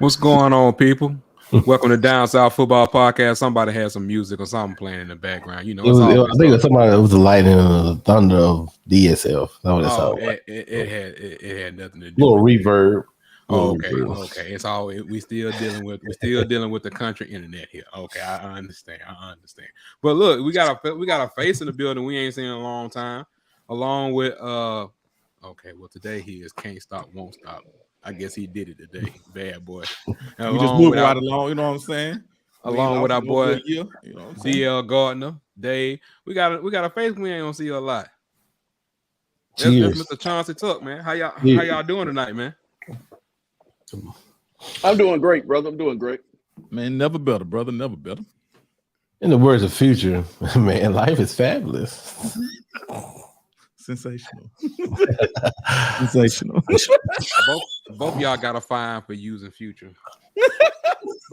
What's going on, people? Welcome to Down South Football Podcast. Somebody had some music or something playing in the background. You know, It it's was. I always think it was something. somebody. It was the lightning and the thunder of DSF. That's what it Oh, sounded like. it had nothing to do Little with it. reverb. Oh, Little okay, reverb. okay. It's all we still dealing with the country internet here. Okay, I understand. But look, we got a face in the building we ain't seen in a long time. Along with okay, well today he is can't stop, won't stop. I guess he did it today, bad boy. And We just moving right along, you know what I'm saying? Along with our boy year, you know what I'm saying? DL Gardner, Dave. We got a face we ain't gonna see a lot. That's Mr. Chauncey Tuck, man. How y'all doing tonight, man? I'm doing great, brother. I'm doing great. Man, never better, brother. Never better. In the words of Future, man, life is fabulous. Sensational. Sensational. Both y'all got a fine for using Future.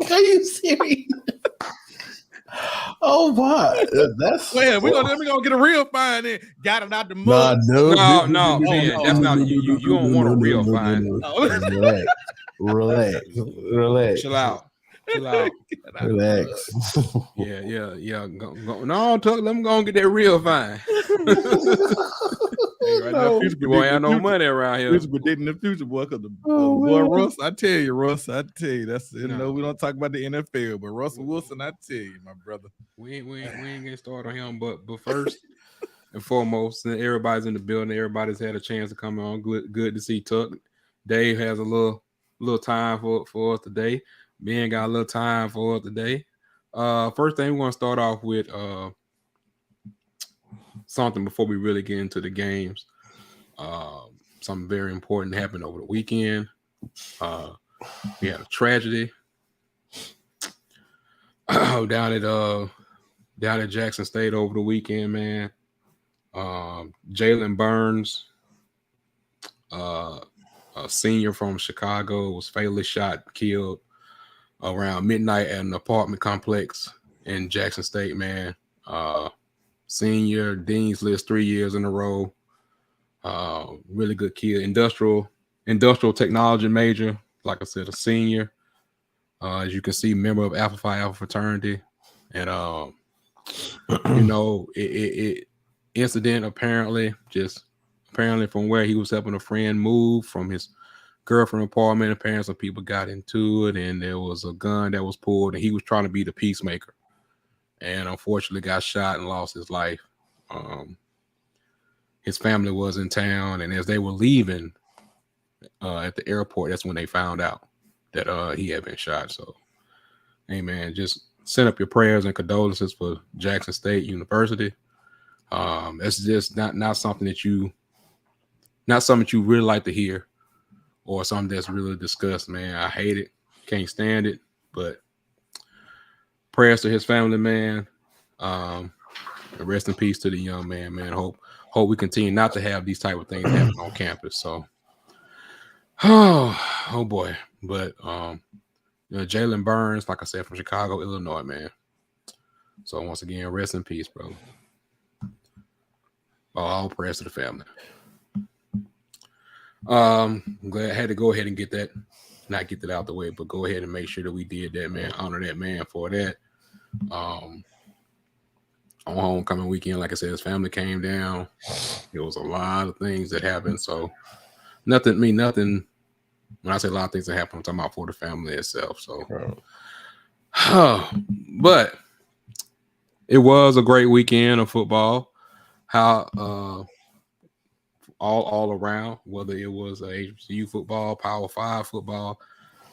Are you serious? Oh my, that's well, we're gonna get a real fine in. Got it out the mud. No, man, that's not you don't want a real fine. Relax. Chill out. Relax. Yeah. No, Tuck, let me go and get that real fine. Right now, Future boy ain't no money around here. Future predicting the future, boy. Because the boy Russ, I tell you, that's it. No, we don't talk about the NFL, but Russell Wilson, I tell you, my brother. We ain't getting started on him, but first and foremost, everybody's in the building. Everybody's had a chance to come on. Good to see Tuck. Dave has a little time for us today. Ben got a little time for us today. First thing we're gonna start off with something before we really get into the games. Something very important happened over the weekend. We had a tragedy down at Jackson State over the weekend, man. Jalen Burns, a senior from Chicago, was fatally shot, killed around midnight at an apartment complex in Jackson State, man. Senior, Dean's List 3 years in a row. Really good kid. Industrial technology major. Like I said, a senior. As you can see, member of Alpha Phi Alpha fraternity. And it incident apparently from where he was helping a friend move from his girlfriend apartment. Apparently some people got into it, and there was a gun that was pulled, and he was trying to be the peacemaker. And unfortunately got shot and lost his life. His family was in town, and as they were leaving at the airport, that's when they found out that he had been shot. So, hey man, just send up your prayers and condolences for Jackson State University. That's just not something that you really like to hear, or something that's really discussed, man. I hate it, can't stand it, but prayers to his family, man. Rest in peace to the young man, man. Hope we continue not to have these type of things happen on campus. So, oh boy. But Jalen Burns, like I said, from Chicago, Illinois, man. So once again, rest in peace, bro. All prayers to the family. I'm glad I had to go ahead and not get that out the way, but go ahead and make sure that we did that, man. Honor that man for that. On homecoming weekend, like I said, his family came down. There was a lot of things that happened. So nothing. When I say a lot of things that happened, I'm talking about for the family itself. So, but it was a great weekend of football. How all around, whether it was HBCU football, Power 5 football,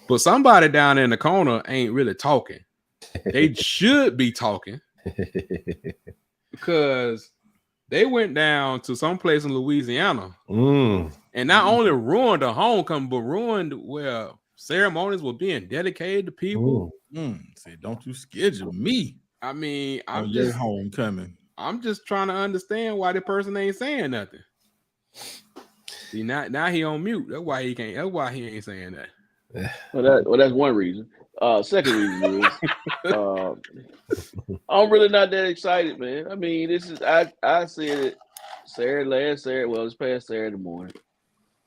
but somebody down in the corner ain't really talking. They should be talking because they went down to some place in Louisiana and not only ruined the homecoming, but ruined where ceremonies were being dedicated to people. Say, don't you schedule me. I mean, I'm just homecoming. I'm just trying to understand why the person ain't saying nothing. See, now he on mute. That's why he can't. That's why he ain't saying that. Well, that's one reason. Second reason is I'm really not that excited, man. I mean, this is I said it last Saturday. Well, it's past Saturday morning.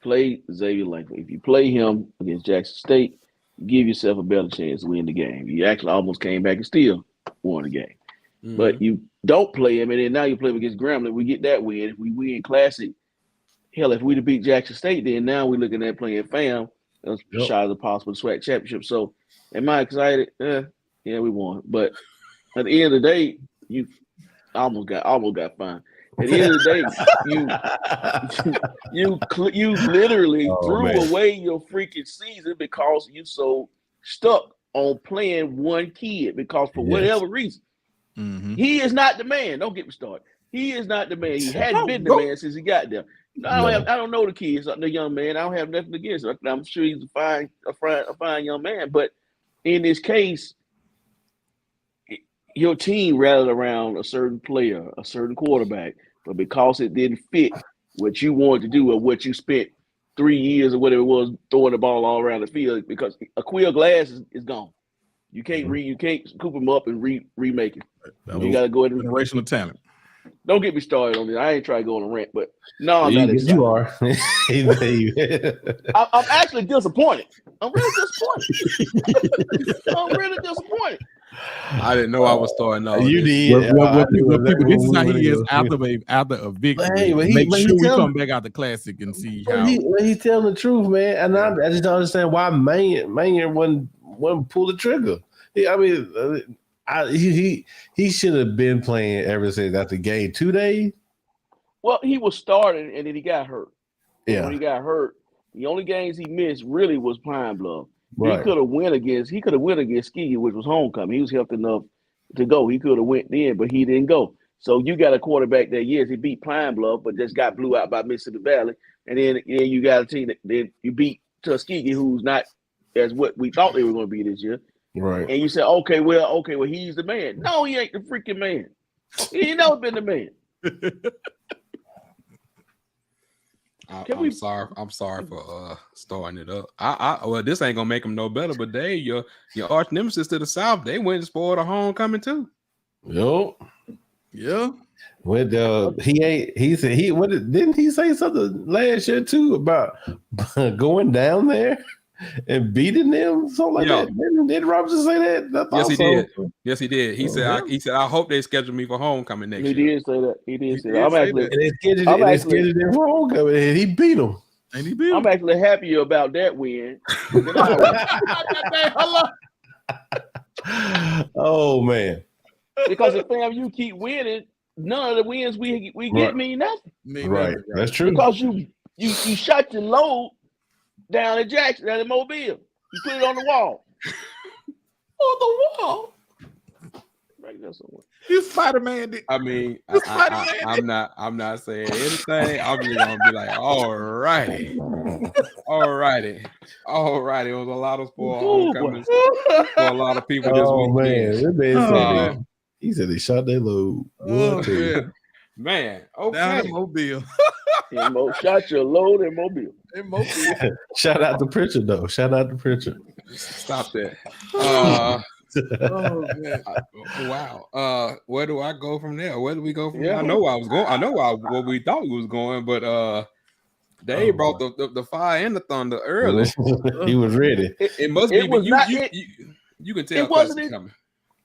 Play Xavier Langford. If you play him against Jackson State, give yourself a better chance to win the game. You actually almost came back and still won the game. Mhm. But you don't play him, and then now you play him against Grambling. We get that win. If we win Classic, hell, if we'd have beat Jackson State, then now we're looking at playing FAM. That's shot as a possible SWAC championship. So, am I excited? Yeah, we won. But at the end of the day, you almost got fined. At the end of the day, you literally threw away your freaking season because you so stuck on playing one kid because for whatever reason. He is not the man. Don't get me started. He is not the man. He hadn't been the man since he got there. I don't know the kids, the young man. I don't have nothing against him. I'm sure he's a fine young man. But in this case, your team rallied around a certain player, a certain quarterback, but because it didn't fit what you wanted to do or what you spent 3 years or whatever it was throwing the ball all around the field, because Aqeel Glass is gone. You can't scoop him up and remake it. You got to go ahead and generational talent. Don't get me started on this. I ain't trying to go on a rant, but no, I'm not excited. You are. I'm actually disappointed. I'm really disappointed. I didn't know I was starting off. You did. This is how he is after a victory. Hey, Make sure we come back out the Classic and see how he's telling the truth, man. And I just don't understand why Maynard wouldn't pull the trigger. He should have been playing ever since after game 2 days. Well, he was starting and then he got hurt. Yeah. When he got hurt, the only games he missed really was Pine Bluff. Right. He could have went against Skiggy, which was homecoming. He was healthy enough to go. He could have went then, but he didn't go. So you got a quarterback that he beat Pine Bluff, but just got blew out by Mississippi Valley. And then you got a team that then you beat Tuskegee, who's not as what we thought they were going to be this year. Right. And you say, okay, well, he's the man. No, he ain't the freaking man. He ain't never been the man. I'm sorry for starting it up. Well, this ain't gonna make him no better, but your arch nemesis to the south, they went and spoiled a homecoming too. Yo. Yeah. When didn't he say something last year too about going down there and beating them, something like that? Did Robinson say that? Yes, he did. Yes, he did. He said, I hope they schedule me for homecoming next year. He did say that. He did say that. They scheduled him for homecoming, and he beat him. I'm actually happier about that win. Oh man! Because if you keep winning, none of the wins we get mean nothing. Right, that's true. Because you shot your load down in Jackson, down in Mobile. You put it on the wall. On the wall. Right there somewhere. You Spider-Man. I mean, I'm not saying anything. I'm just gonna be like, all righty. It was a lot of spoiled homecomings for a lot of people this weekend. Man, he said they shot their load. Man, okay. Down in Mobile. Shot your load in Mobile. Shout out to Pritchard though. Stop that. Man. Wow. Where do I go from there? Where do we go from there? I know where where we thought we was going, but Dave brought the fire and the thunder early. He was ready. It must be. You can tell.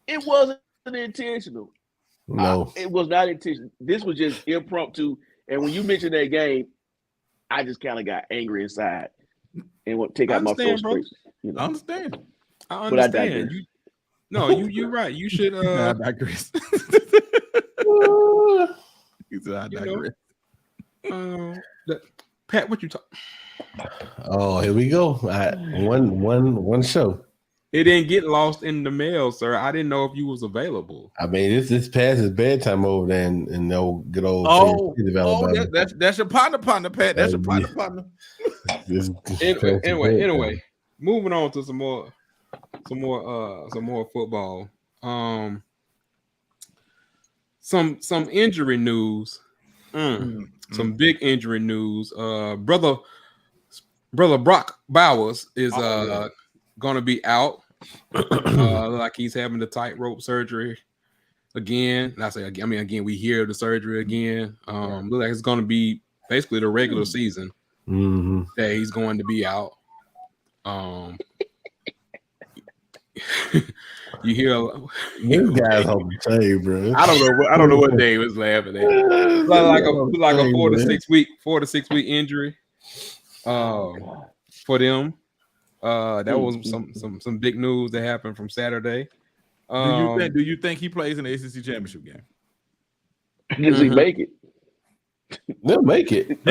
It wasn't intentional. No, it was not intentional. This was just impromptu. And when you mentioned that game, I just kind of got angry inside and want to take out my frustration. I understand. But I digress. You're right. You should. I digress. He said I digress. Pat, what you talking? Oh, here we go. One show. It didn't get lost in the mail, sir. I didn't know if you was available. I mean, this past his bedtime over there in the good old. That's your partner, Pat. That's your partner. Anyway, moving on to some more football. Some injury news. Some big injury news. Brother Brock Bowers is gonna be out. Like he's having the tightrope surgery again. And I say again, we hear the surgery again. Look like it's gonna be basically the regular season that he's going to be out. you hear This guy's on the tape, bro. I don't know what Dave was laughing at. like a 4 to 6 week injury. For them. That was some big news that happened from Saturday. Do you think he plays in the SEC championship game? Does he make it? They'll make it.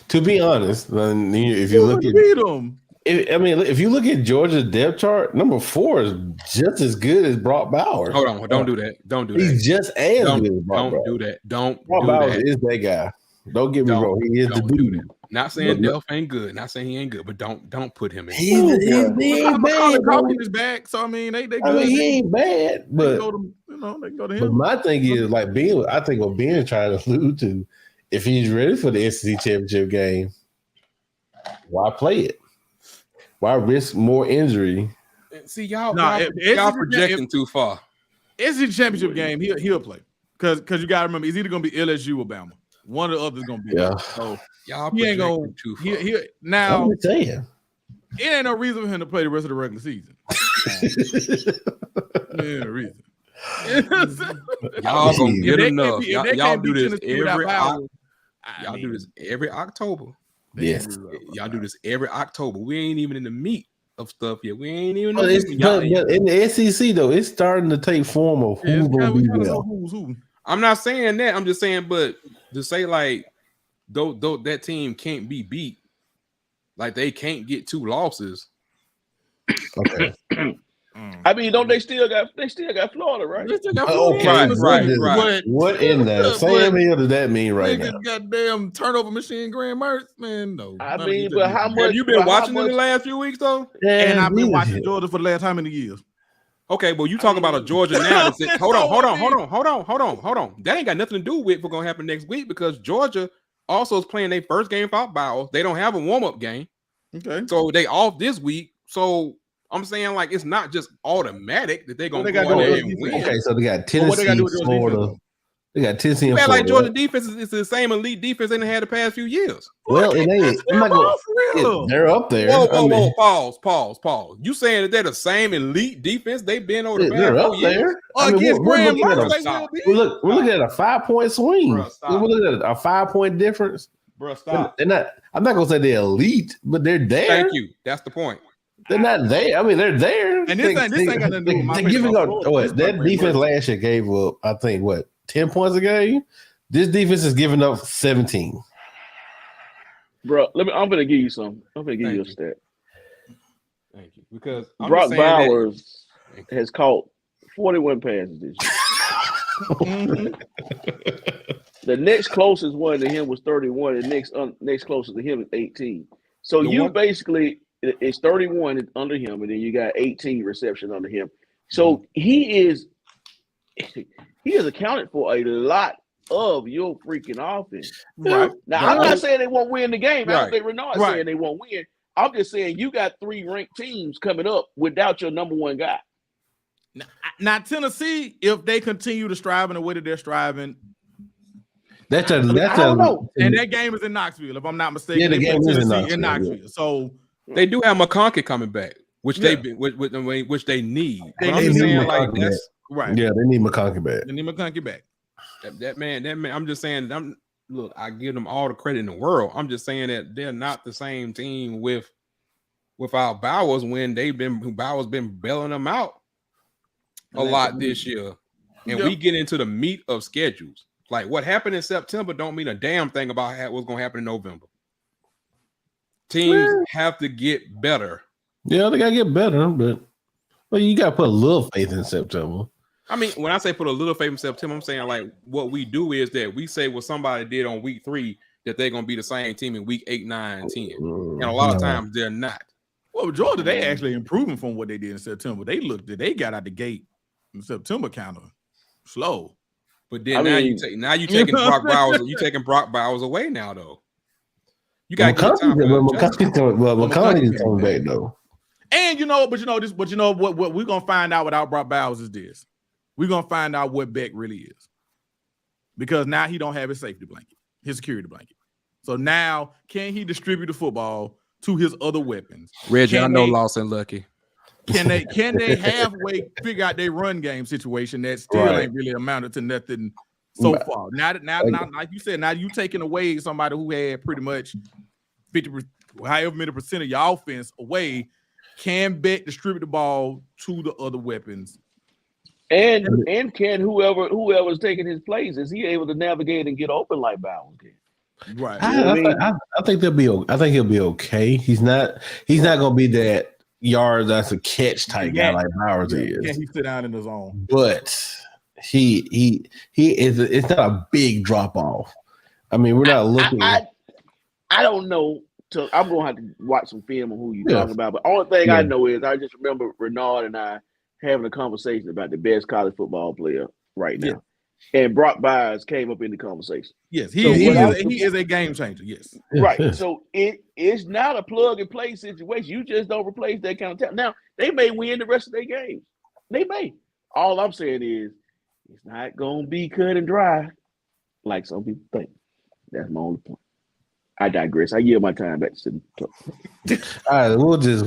To be honest, if you look at them, if you look at Georgia's depth chart, number 4 is just as good as Brock Bowers. Hold on, don't do that. Don't do that. He's just as good as Brock Bowers. Do that. Brock Bowers is that guy. Don't get me wrong. He is the dude. Not saying Delph ain't good. Not saying he ain't good, but don't put him in. He ain't bad. Coffee is back, so they good. He ain't bad, but they go to him. But my thing is I think what Ben's trying to allude to, if he's ready for the SEC championship game, why play it? Why risk more injury? See, y'all projecting too far. SEC championship game, he'll play because you got to remember, it's either going to be LSU or Bama. One or the other is going to be. Yeah. So y'all he ain't going too far. Now, I'm saying it ain't no reason for him to play the rest of the regular season. Yeah, reason. Y'all gonna get enough. Y'all do this every October. Yes. Y'all do this every October. We ain't even in the meat of stuff yet. We ain't even. But in the SEC though, it's starting to take form of who's gonna be there. Who. I'm not saying that. I'm just saying, but to say like, though that team can't be beat, like they can't get 2 losses. Okay. I mean, don't they still got Florida, right? They still got Florida. Right. What in the Sam Hill does that mean right now? Goddamn turnover machine, Graham Mertz, man. No. I mean, but how much? Have you been watching in the last few weeks though? Yeah, and I've been watching Georgia for the last how many years? Okay, well, you talk about a Georgia now. Hold on. That ain't got nothing to do with what's gonna happen next week because Georgia also is playing their first game without Bowles. They don't have a warm-up game. Okay. So they off this week. So I'm saying like it's not just automatic that they're gonna go there and win. Okay, so they got Tennessee, Florida. They got Tennessee and Florida. Like Georgia defense is the same elite defense they had the past few years. Well, it ain't. I'm not gonna, they're up there. Whoa, pause. You saying that they're the same elite defense they've been over the past they're up 4 years? there. Against Graham Mertz, we're looking at a 5-point swing. We're looking at a 5-point difference. Bro, stop. They're not. I'm not gonna say they're elite, but they're there. Thank you. That's the point. They're not there. I mean, they're there. And this ain't got nothing to do with my giving up. That defense last year gave up, I think, 10 points a game. This defense is giving up 17. Bro, I'm gonna give you some. I'm gonna give you a stat. Thank you. Because Brock Bowers has caught 41 passes this year. The next closest one to him was 31. The next closest to him is 18. So basically it's 31 under him, and then you got 18 reception under him. So he has accounted for a lot of your freaking offense. Right. Now, I'm not saying they won't win the game. I don't think Renard's Right. saying they won't win. I'm just saying you got 3 ranked teams coming up without your number 1 guy. Now, Tennessee, if they continue to strive in the way that they're striving, I don't know. And that game is in Knoxville, if I'm not mistaken. Yeah, the game is in Knoxville. Yeah. So they do have McConkey coming back, which they need. But I'm just saying, like that's right. Yeah, they need McConkey back. They need McConkey back. That man. I'm just saying. Look, I give them all the credit in the world. I'm just saying that they're not the same team without Bowers when Bowers been bailing them out a lot this year, and we get into the meat of schedules. Like what happened in September don't mean a damn thing about what's going to happen in November. Teams have to get better. Yeah, they got to get better, but you got to put a little faith in September. I mean, when I say put a little faith in September, I'm saying like what we do is that we say what somebody did on week 3 that they're going to be the same team in week 8, 9, and 10. And a lot of times they're not. Well, Georgia, they actually improving from what they did in September. They got out the gate in September kind of slow. But then you taking Brock Bowers. You taking Brock Bowers away now, though. You got McConkey is coming back though. And what we're gonna find out without Brock Bowers is this: we're gonna find out what Beck really is, because now he don't have his safety blanket, his security blanket. So now, can he distribute the football to his other weapons? Reggie, I know Lawson Lucky. Can they halfway figure out their run game situation that still ain't really amounted to nothing so far? Now, like you said, now you taking away somebody who had pretty much 50%, however many percent of your offense away. Can Beck distribute the ball to the other weapons? And can whoever's taking his place, is he able to navigate and get open like Bowers can? Right. I think they'll be. I think he'll be okay. He's not going to be that yards that's a catch type guy like Bowers is. Can he sit down in the zone? But he is. It's not a big drop off. I mean, we're not looking. I don't know. I'm gonna have to watch some film on who you're talking about. But only thing I know is I just remember Renard and I having a conversation about the best college football player right now. And Brock Byers came up in the conversation. Yes, he is a game changer. Yes. Right. So it's not a plug and play situation. You just don't replace that kind of talent. Now, they may win the rest of their games. They may. All I'm saying is it's not gonna be cut and dry like some people think. That's my only point. I digress. I yield my time back to the All right, we'll just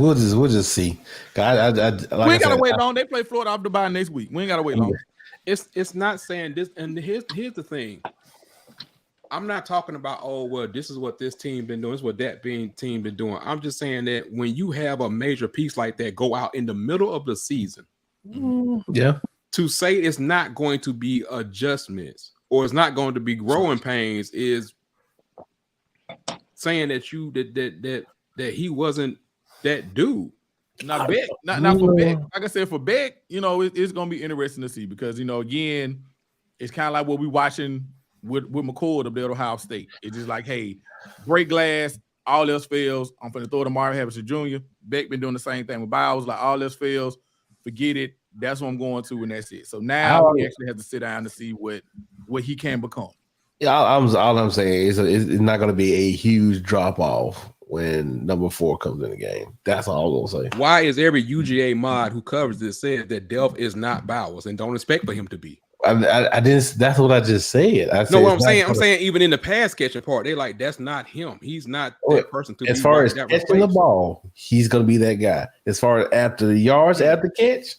see. We ain't gotta wait long. They play Florida off the bye next week. We ain't gotta wait long. It's not saying this, and here's the thing. I'm not talking about this is what this team been doing, this is what that team been doing. I'm just saying that when you have a major piece like that go out in the middle of the season, to say it's not going to be adjustments or it's not going to be growing pains is saying that he wasn't that dude. Not Beck. Not for Beck. Like I said, for Beck, it's gonna be interesting to see because again, it's kind of like what we watching with McCord up there at Ohio State. It's just like, hey, break glass, all else fails. I'm finna throw to Marvin Harrison Jr. Beck been doing the same thing with Bowers, like all else fails, forget it. That's what I'm going to, and that's it. So now we actually have to sit down to see what he can become. Yeah, all I'm saying is it's not going to be a huge drop off when number 4 comes in the game. That's all I'm gonna say. Why is every UGA mod who covers this says that Delph is not Bowers and don't expect for him to be? I didn't. That's what I just said. I'm saying even in the pass catching part, they're like, that's not him. He's not that person. As far as catching the ball, he's going to be that guy. As far as after the yards, after catch,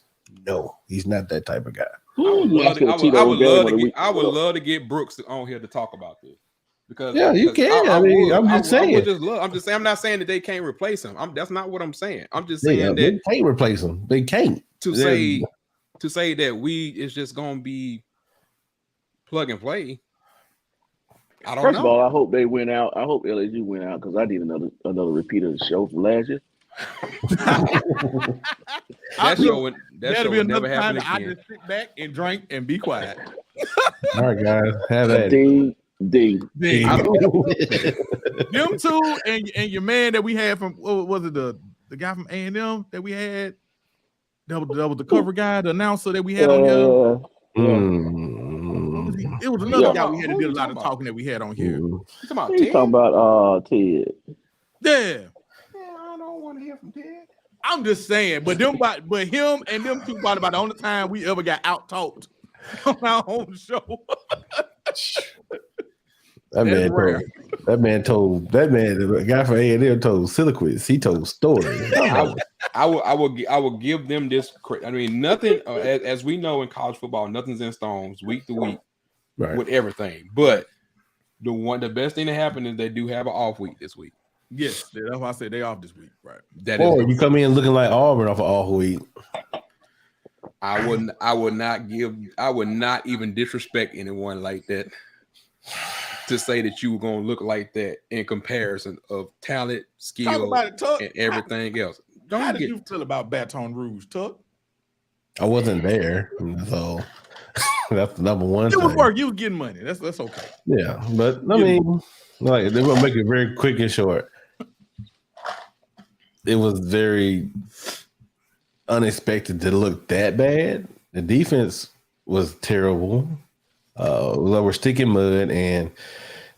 no, he's not that type of guy. I would love to get Brooks on here to talk about this because you can. I'm just saying. I'm not saying that they can't replace him. That's not what I'm saying. I'm just saying that they can't replace him. They can't. To say that it's just gonna be plug and play. I don't know. First of all, I hope they went out. I hope LSU went out because I need another repeat of the show from last year. That'll be another time I just sit back and drink and be quiet. All right, guys, have that. Ding. Them two and your man that we had from what was it the guy from A&M that we had? That was the cover guy, the announcer that we had on here. It was another guy we had to do a lot of talking that we had on here. You talking about Ted? Yeah. I don't want to hear from Ted. I'm just saying, but him and them two about the only time we ever got out talked on our own show. The guy from A&M told soliloquies. He told stories. I will give them this. I mean, nothing as we know in college football, nothing's in stones week to week with everything. But the best thing that happened is they do have an off week this week. Yes, that's why I said they off this week, right? You come in looking like Auburn off of off week. I would not even disrespect anyone like that to say that you were going to look like that in comparison of talent, skill, and everything else. How did you feel about Baton Rouge, Tuck? I wasn't there, so that's the number one. It was work. You was getting money. That's okay. Yeah, but I mean, like they're gonna make it very quick and short. It was very unexpected to look that bad. The defense was terrible. We're sticking mud, and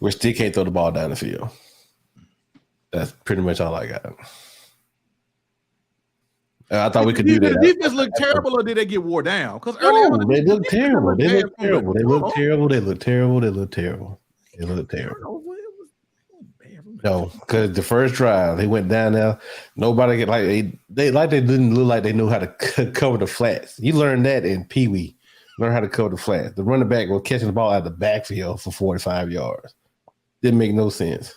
we still can't throw the ball down the field. That's pretty much all I got. I thought we could do that. Did the defense look terrible, or did they get wore down? Because they look terrible. They look terrible. No, because the first drive they went down there. Nobody get they didn't look like they knew how to cover the flats. You learned that in Pee Wee. Learn how to cover the flats. The running back was catching the ball out of the backfield for 45 yards. Didn't make no sense.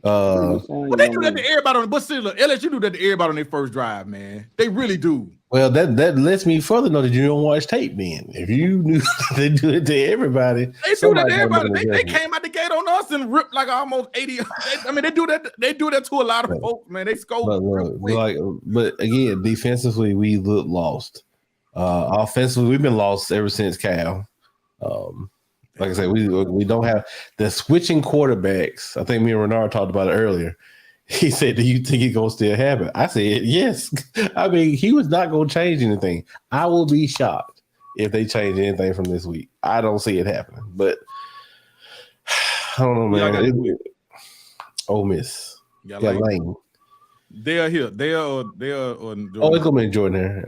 But they do that to everybody on. But still, LSU do that to everybody on their first drive, man. They really do. Well, that lets me further know that you don't watch tape. Then, if you knew they do it to everybody, they do that to everybody. They came out the gate on us and ripped like almost 80. I mean, they do that. They do that to a lot of folks, man. They score. But again, defensively, we look lost. Offensively, we've been lost ever since Cal. Like I said, we don't have the switching quarterbacks. I think me and Renard talked about it earlier. He said, "Do you think it's gonna still happen?" I said, "Yes." I mean, he was not gonna change anything. I will be shocked if they change anything from this week. I don't see it happening, but I don't know, man. Ole Miss, Lane. They are here. They are. It's gonna be Jordan here.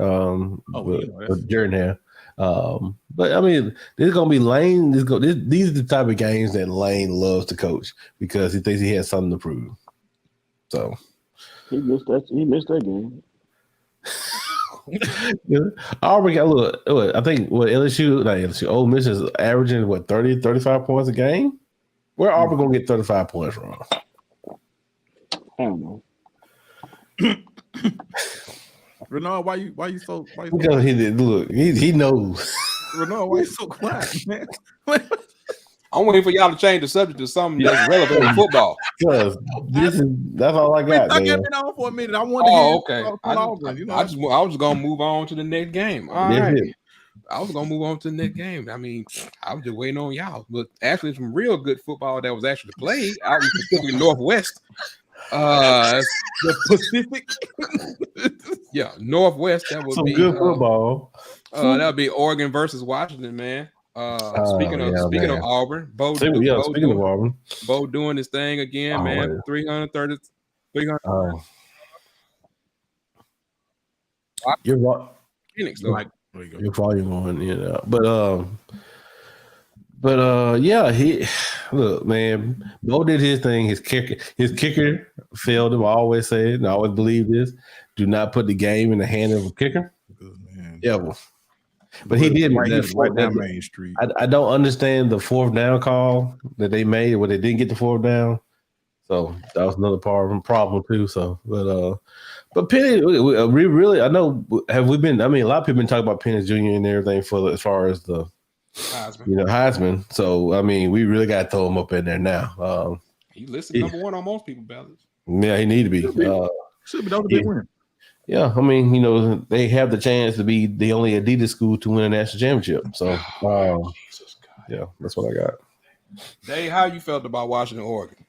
Jordan here. But I mean, this is gonna be Lane. These are the type of games that Lane loves to coach because he thinks he has something to prove. So he missed that game. Auburn got look. I think LSU, Ole Miss is averaging 30, 35 points a game. Where Auburn gonna get 35 points from? I don't know. Renard, why you so because he knows. Renard, why you so quiet, man? I'm waiting for y'all to change the subject to something that's relevant in football. Because that's all I got. I got on for a minute. I wanted to okay. I was gonna move on to the next game. All right. I was gonna move on to the next game. I mean, I was just waiting on y'all. But actually, some real good football that was actually played out in the Pacific Northwest. The Pacific, Northwest. That would some be good football. That would be Oregon versus Washington, man. Speaking of Auburn, speaking of Auburn, Bo doing his thing again, man. 330. You're right. Phoenix, your volume on, But he look, man. Bo did his thing. His kicker failed him. I always say it, and I always believe this. Do not put the game in the hand of a kicker. Ever. But he did right down Main Street. I don't understand the fourth down call that they made where they didn't get the fourth down. So that was another part of the problem too. So, but Penny, we really, I know. Have we been? I mean, a lot of people been talking about Penny Jr. and everything as far as the Heisman. So I mean, we really got to throw him up in there now. He listed number one on most people's ballots. Yeah, he need to be. Should be. That was a big win. Yeah, I mean, they have the chance to be the only Adidas school to win a national championship. So, yeah, that's what I got. Dave, how you felt about Washington, Oregon?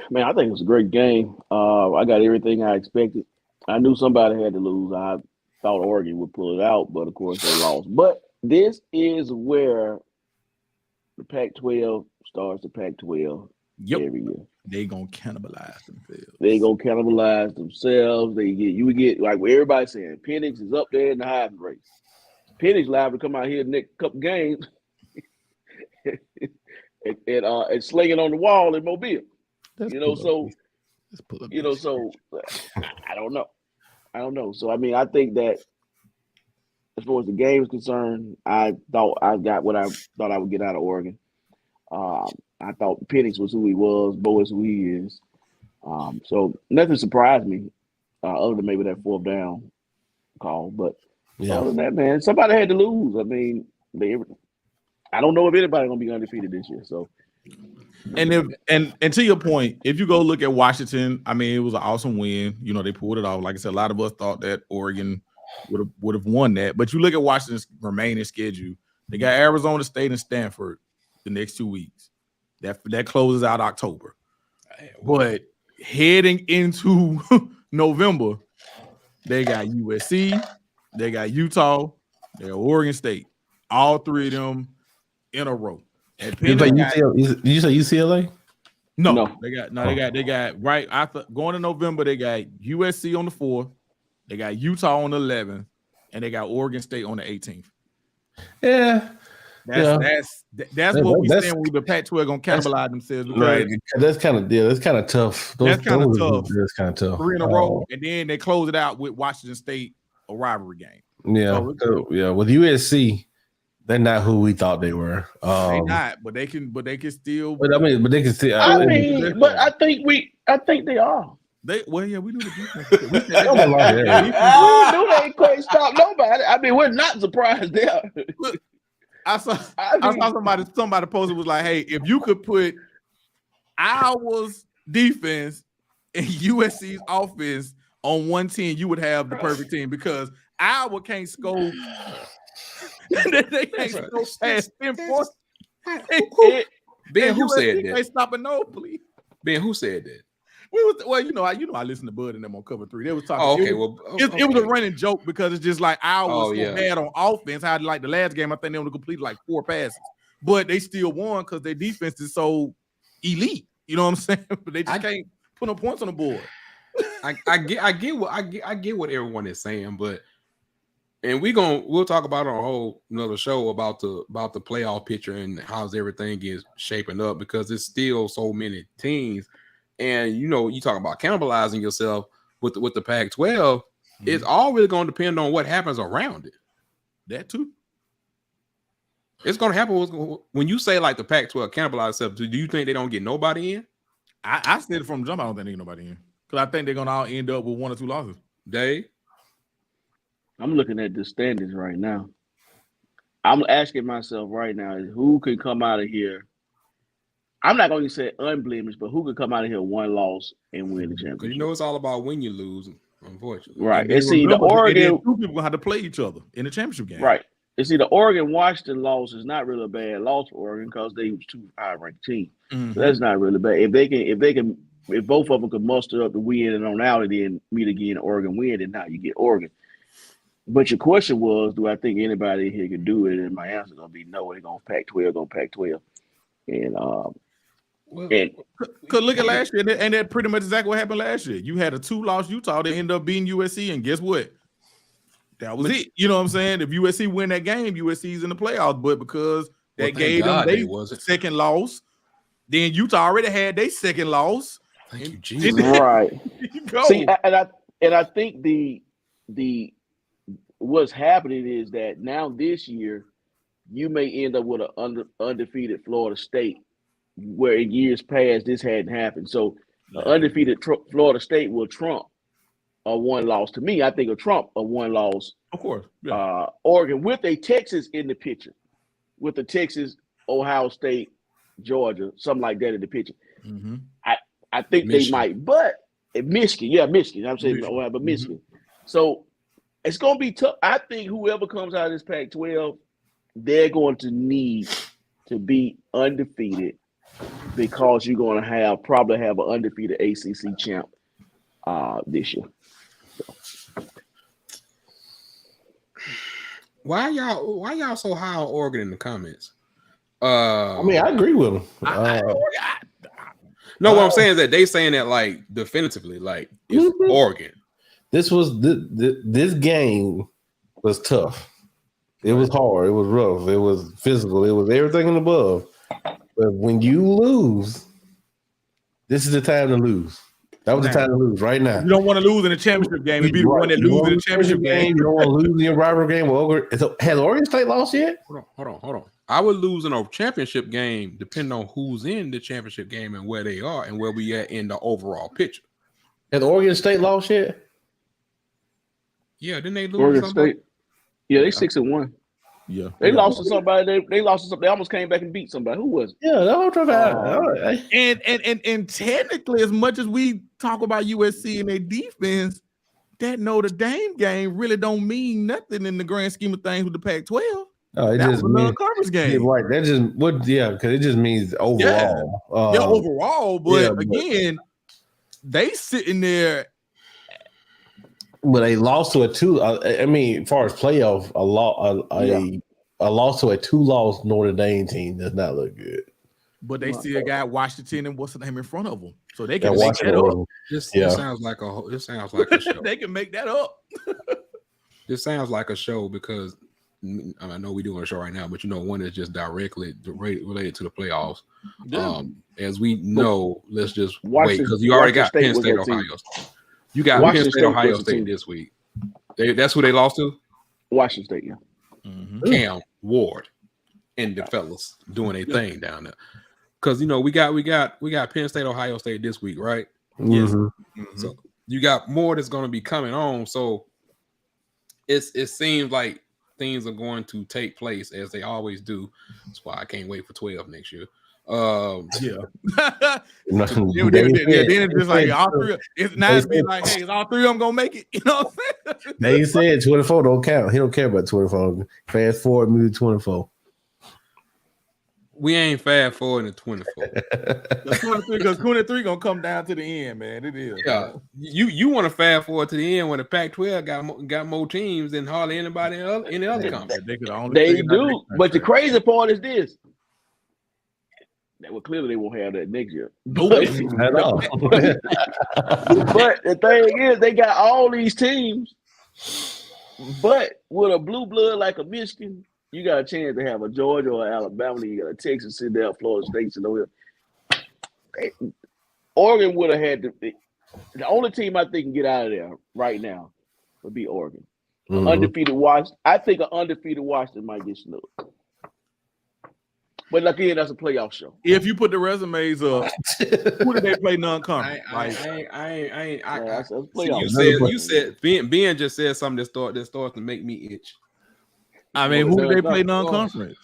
Man, I think it was a great game. I got everything I expected. I knew somebody had to lose. I thought Oregon would pull it out, but of course they lost. But this is where the Pac-12 starts the Pac-12 every year. They gonna cannibalize themselves. You would get like what everybody's saying. Penix is up there in the Heisman race. Penix liable to come out here the next couple games and slinging on the wall in Mobile. So I don't know. So I mean, I think that as far as the game is concerned, I thought I got what I thought I would get out of Oregon. I thought Penix was who he was, Bo is who he is. So nothing surprised me other than maybe that fourth down call. But other than that, man, somebody had to lose. I mean, I don't know if anybody's gonna be undefeated this year. So, and to your point, if you go look at Washington, I mean, it was an awesome win. They pulled it off. Like I said, a lot of us thought that Oregon would have won that. But you look at Washington's remaining schedule; they got Arizona State and Stanford the next 2 weeks. That closes out October. But heading into November, they got USC, they got Utah, they got Oregon State. All three of them in a row. Did you say UCLA? No. They got right after going to November, they got USC on the 4th, they got Utah on the 11th, and they got Oregon State on the 18th. Yeah. That's what we saying when the Pac-12 gonna cannibalize themselves. Right. That's kind of That's kind of tough. That's kind of tough. That's kind of tough. 3 in a row, and then they close it out with Washington State, a rivalry game. Yeah, with USC, they're not who we thought they were. They not, but they can still. But they can still. But I think they are. We knew the defense. We knew they couldn't stop nobody. I mean, we're not surprised there. Look, I saw somebody posted was like, "Hey, if you could put Iowa's defense and USC's offense on one team, you would have the perfect team because Iowa can't score. They can't score past 10 points. Ben, who said that? They stopping nobody. Ben, who said that? I listened to Bud and them on Cover 3. They was talking. Oh, okay. It was a running joke because it's just like Iowa was so bad on offense. How like the last game, I think they only completed like 4 passes, but they still won because their defense is so elite. You know what I'm saying? But they just can't put no points on the board. I get what everyone is saying, but we'll talk about it on a whole another show about the playoff picture and how's everything is shaping up because it's still so many teams. And you talk about cannibalizing yourself with the Pac-12. It's all really going to depend on what happens around it. That too. It's going to happen when you say like the Pac-12 cannibalize itself. Do you think they don't get nobody in? I said it from the jump. I don't think they get nobody in because I think they're going to all end up with 1 or 2 losses. Dave, I'm looking at the standings right now. I'm asking myself right now who can come out of here. I'm not going to say unblemished, but who could come out of here 1 loss and win the championship? It's all about when you lose, unfortunately. Right. It's either Oregon. 2 people have to play each other in the championship game. Right. It's either Oregon Washington loss is not really a bad loss for Oregon because they was 2 high-ranked teams. So that's not really bad. If both of them could muster up the win and on out and then meet again, Oregon win, and now you get Oregon. But your question was, do I think anybody here can do it? And my answer is going to be no. They're going to Pac-12, And because look at last year, and that pretty much exactly what happened last year. You had a 2-loss Utah that ended up being USC, and guess what? That was it. You know what I'm saying? If USC win that game, USC's in the playoffs. But because that gave them their second loss, then Utah already had their second loss. Thank you, Jesus. Right. See, and I think the what's happening is that now this year you may end up with an undefeated Florida State, where in years past this hadn't happened. So an undefeated Florida State will trump a 1 loss. To me, I think it'll trump a 1 loss. Of course. Oregon with a Texas in the picture, with the Texas, Ohio State, Georgia, something like that in the picture. I think Michigan. They might, but Michigan. I'm saying Ohio, but Michigan. So it's going to be tough. I think whoever comes out of this Pac-12, they're going to need to be undefeated because you're going to probably have an undefeated ACC champ this year. So. Why y'all so high on Oregon in the comments? I agree with them. No, what I'm saying is that they saying that like definitively, like it's Oregon. This game was tough. It was hard. It was rough. It was physical. It was everything and above. But when you lose, this is the time to lose. That was the time to lose right now. You don't want to lose in a championship game. You'd be the one that loses in the championship game. You don't want to lose in your rivalry game. Has Oregon State lost yet? Hold on. I would lose in a championship game depending on who's in the championship game and where they are and where we at in the overall picture. Has Oregon State lost yet? Yeah, didn't they lose Oregon State? Yeah, they 6-1. Yeah, they lost to somebody. They lost to somebody. They almost came back and beat somebody. Who was it? Yeah, that's what I'm talking about. And technically, as much as we talk about USC and their defense, that Notre Dame game really don't mean nothing in the grand scheme of things with the Pac-12. No, it just means another conference game. Yeah, right. That just because it just means overall. Overall. But again, they sitting there. But they lost to a 2. As far as playoff, a loss to a 2-loss Notre Dame team does not look good. But they still got Washington and what's the name in front of them, so they can make that up. This sounds like a show. They can make that up. This sounds like a show because I know we're doing a show right now, but one is just directly related to the playoffs. As we know, let's just wait because you already got Penn State, Ohio State. You got Penn State, Ohio State this week. That's who they lost to? Washington State, yeah. Mm-hmm. Cam, Ward, and the fellas doing a thing down there. Because we got Penn State, Ohio State this week, right? Mm-hmm. Yes. Mm-hmm. So you got more that's going to be coming on. So it seems like things are going to take place as they always do. That's why I can't wait for 12 next year. Then it's just like all three. It's not be like, hey, is all three of them gonna make it? You know what I'm saying? They said 24 don't count. He don't care about 24. Fast forward me to 24. We ain't fast forwarding to 24. Because 23 gonna come down to the end, man. It is. Yeah, you want to fast forward to the end when the Pac-12 got more teams than hardly anybody else in the other conference. They do, but the crazy part is this. Well, clearly they won't have that next year. But the thing is, they got all these teams, but with a blue blood like a Michigan, you got a chance to have a Georgia or Alabama. Then you got a Texas, sit there, Florida State, Oregon would have had the only team I think can get out of there right now would be Oregon. Mm-hmm. Undefeated Washington. I think an undefeated Washington might get snubbed. But again, that's a playoff show. If you put the resumes up, who did they play non-conference? You said Ben just said something that starts to make me itch. I mean, who did they play non-conference?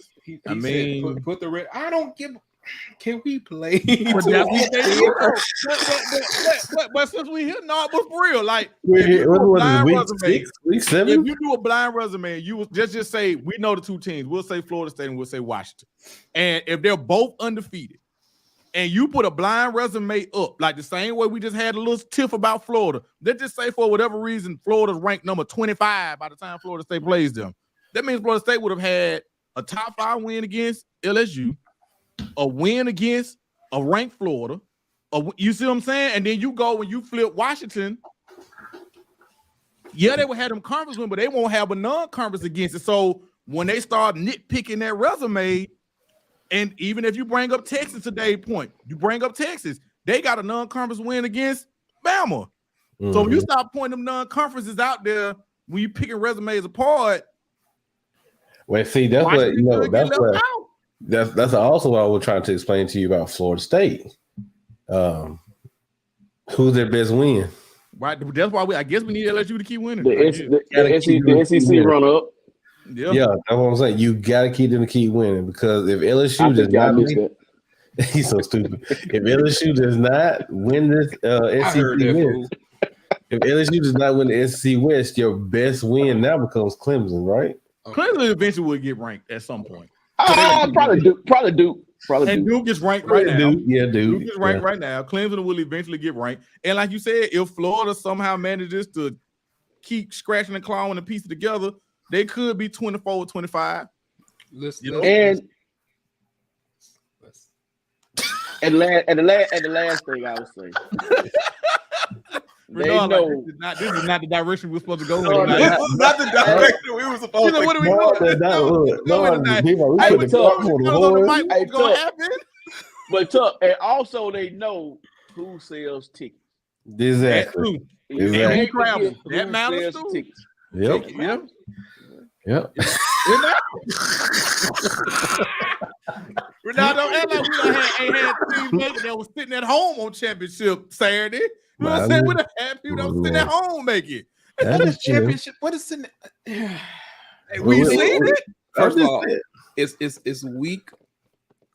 I mean, put the red. I don't give. Can we play? But since we here, no, it was real. Like, week 7? If you do a blind resume, you will just say we know the two teams. We'll say Florida State and we'll say Washington. And if they're both undefeated, and you put a blind resume up, like the same way we just had a little tiff about Florida, let's just say for whatever reason, Florida's ranked number 25 by the time Florida State plays them. That means Florida State would have had a top 5 win against LSU, a win against a ranked Florida. You see what I'm saying? And then you go when you flip Washington. Yeah, they will have them conference win, but they won't have a non-conference against it. So when they start nitpicking their resume, and even if you bring up Texas today, you bring up Texas, they got a non-conference win against Bama. Mm-hmm. So when you start pointing them non-conferences out there, when you picking resumes apart. Well, see, that's what that's also what I was trying to explain to you about Florida State. Who's their best win? Right, that's why I guess we need LSU to keep winning. The SEC run up. Yeah, that's what I'm saying. You gotta keep them to keep winning because if LSU does not win, he's so stupid. If LSU does not win this SEC West, if LSU does not win the SEC West, your best win now becomes Clemson, right? Clemson eventually will get ranked at some point. Probably Duke. And Duke is ranked right now. Duke is ranked right now. Clemson will eventually get ranked. And like you said, if Florida somehow manages to keep scratching and clawing and piece it together, they could be 24-25. And the last thing I would say. They know this is not the direction we're supposed to go. This is not the direction we were supposed to go. What are we doing? But and also they know who sells tickets. Exactly. That matters too. Yep. Ronaldo, act like we ain't had teams that was sitting at home on championship Saturday. You know what I'm saying? We had people that was sitting at home making it. Championship. What is sitting? Hey, we seen it. First of all, it's week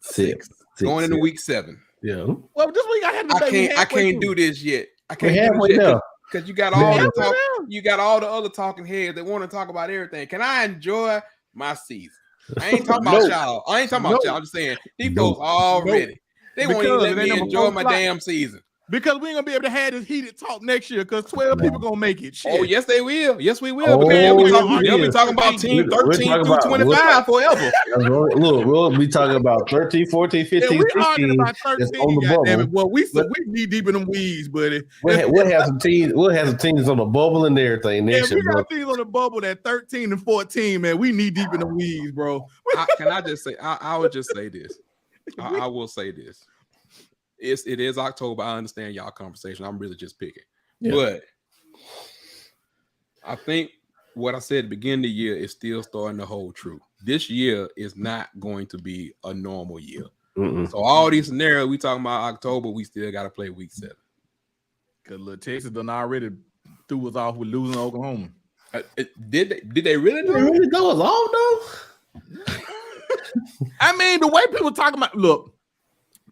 6 going into week 7. Yeah. Well, this week I can't do this yet. I can't do this yet because you got all the talk. You got all the other talking heads that want to talk about everything. Can I enjoy my season? I ain't talking about y'all. I ain't talking about y'all. I'm just saying these folks already. They won't even let me enjoy my damn season. Because we ain't gonna be able to have this heated talk next year because 12 people gonna make it. Shit. Oh, yes, they will. Yes, we will. Oh, Because they'll be yes. talking about team We're 13 talking through about- 25 forever. Look, we'll be talking about 13, 14, 15, Yeah, we 16. arguing about That's 13. on the Goddamn it. bubble. Well, we knee deep in them weeds, buddy. We'll have some teams. We'll have some teams on the bubble and everything Yeah, next we year. got teams on the bubble that 13 and 14, man. We knee deep in the weeds, bro. Can I just say? I would just say this. I will say this. It is October. I understand y'all conversation. I'm really just picking, but I think what I said at the beginning of the year is still starting to hold true. This year is not going to be a normal year. So all these scenarios we talking about October, we still got to play week 7. Because little Texas done already threw us off with losing Oklahoma. Did they really They really throw us off though? I mean, the way people talking about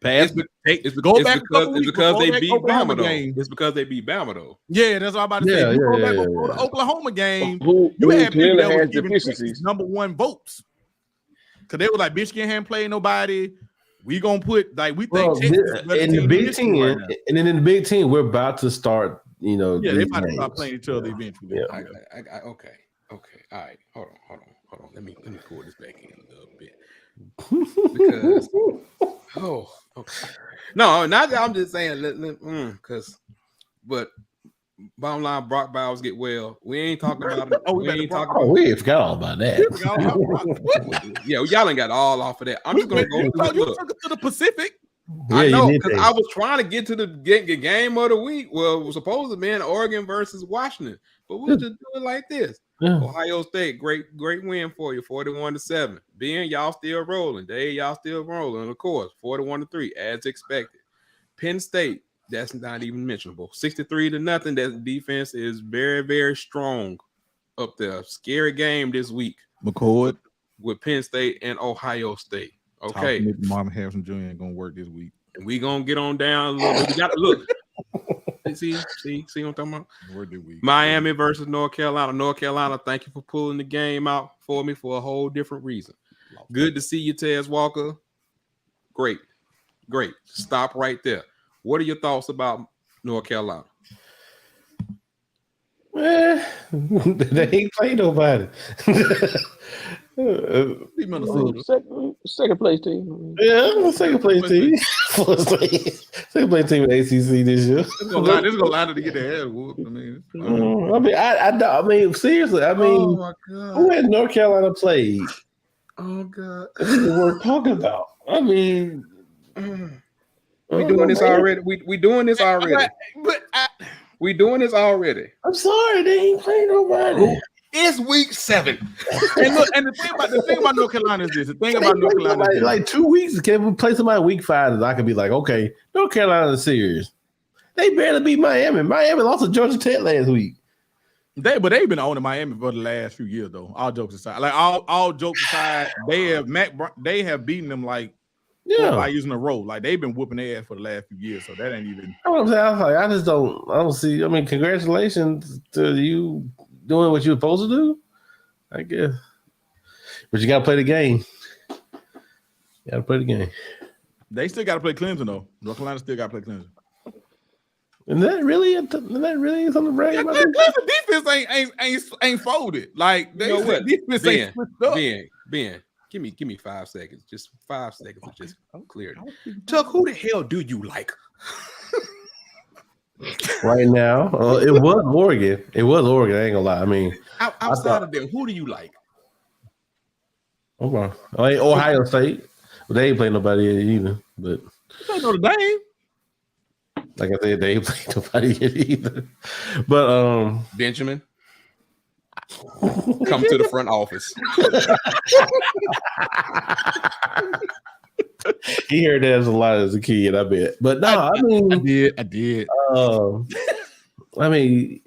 it's because they beat Bama though. It's because they beat Bama though. Yeah, that's what I'm about to say. Go back before the Oklahoma game. Who had people clearly that was has giving deficiencies. number 1 votes. Because they were like, Michigan hadn't played nobody. We gonna put we think Texas is a better in the team Big than Ten, right now. and then in the Big Ten, we're about to start. Yeah, they about to start playing each other eventually. Yeah. Okay. All right. Hold on. Let me pull this back in a little bit. Because okay. No, not that I'm just saying but bottom line, Brock Bowers get well. We ain't talking about it. We forgot all about that. Yeah, y'all ain't got all off of that. I'm just gonna go through You took it to the Pacific. I know, because I was trying to get to the game of the week. Well, it was supposed to be in Oregon versus Washington, but we'll just do it like this. Yeah. Ohio State, great win for you, 41-7. Ben, y'all still rolling. Dave, y'all still rolling. Of course, 41-3, as expected. Penn State, that's not even mentionable. 63-0. That defense is very, very strong up there. Scary game this week. McCord with Penn State and Ohio State. Okay, Mom Harrison Jr. ain't gonna work this week. And we gonna get on down a little bit. We gotta look. see what I'm talking about? Miami versus North Carolina. North Carolina, thank you for pulling the game out for me for a whole different reason. Good to see you, Tez Walker. Great. Stop right there. What are your thoughts about North Carolina? They ain't played nobody. Second place team. Yeah, second place team. Second place team in ACC this year. This is gonna line up to get their head whooped. I mean, seriously. I mean, who has North Carolina played? Oh God, this is what we're talking about. I mean, we doing this already. We doing this already. We doing this already. I'm sorry, they ain't playing nobody. It's week 7. And look, and the thing about North Carolina is this. The thing about North Carolina is like 2 weeks. Can we play somebody week 5? I could be like, okay, North Carolina is serious. They barely beat Miami. Miami lost to Georgia Tech last week. But they've been owning Miami for the last few years, though. All jokes aside, all jokes aside, they have beaten them by using a roll. Like they've been whooping their ass for the last few years, so that ain't even. I'm saying, I just don't see. I mean, congratulations to you doing what you're supposed to do, I guess. But you got to play the game. They still got to play Clemson, though. North Carolina still got to play Clemson. And that really is on the brag about Clemson defense ain't folded. Like they defense ain't switched up. Ben, give me 5 seconds. Just 5 seconds to just clear it. Chuck, who the hell do you like? Right now, it was Oregon. I ain't gonna lie. I mean, outside of them, who do you like? Okay. Ohio State. Well, they ain't playing nobody yet either. But Notre Dame. Like I said, they ain't playing nobody yet either. But Benjamin, come to the front office. He heard that as a lot as a kid, I bet. But no, I did. I mean,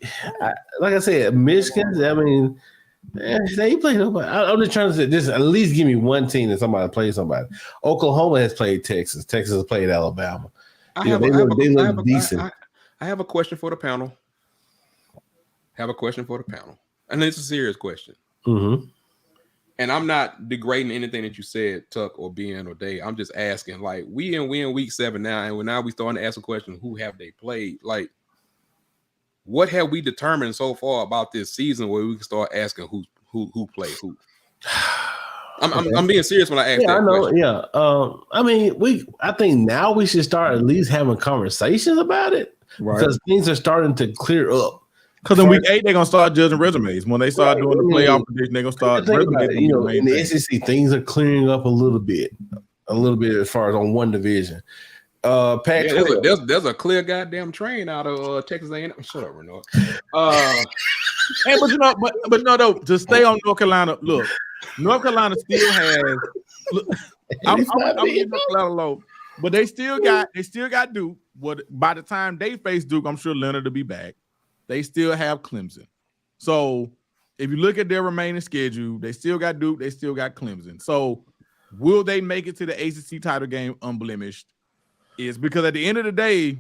like I said, Michigan. I mean, they ain't playing nobody. I'm just trying to say, just at least give me one team that somebody plays somebody. Oklahoma has played Texas. Texas has played Alabama. They look decent. I have a question for the panel. And it's a serious question. Mm-hmm. and I'm not degrading anything that you said, Tuck or Ben or Dave. I'm just asking, like, we in week 7 now, and now we starting to ask a question: who have they played? Like, what have we determined so far about this season where we can start asking who played who? I'm being serious when I ask that I know. question. Yeah. I mean, I think now we should start at least having conversations about it because things are starting to clear up. Because in week 8, they're gonna start judging resumes. When they start doing the playoff prediction, they're gonna start resumes. In the SEC, things are clearing up a little bit as far as on one division. Pac-12. There's a clear goddamn train out of Texas A&M. Shut up, Renard. Hey, but no, though, to stay on North Carolina. Look, North Carolina still has. Look, I'm in North Carolina low, but they still got Duke. What by the time they face Duke, I'm sure Leonard will be back. They still have Clemson. So if you look at their remaining schedule, they still got Duke. They still got Clemson. So will they make it to the ACC title game unblemished? Is because at the end of the day,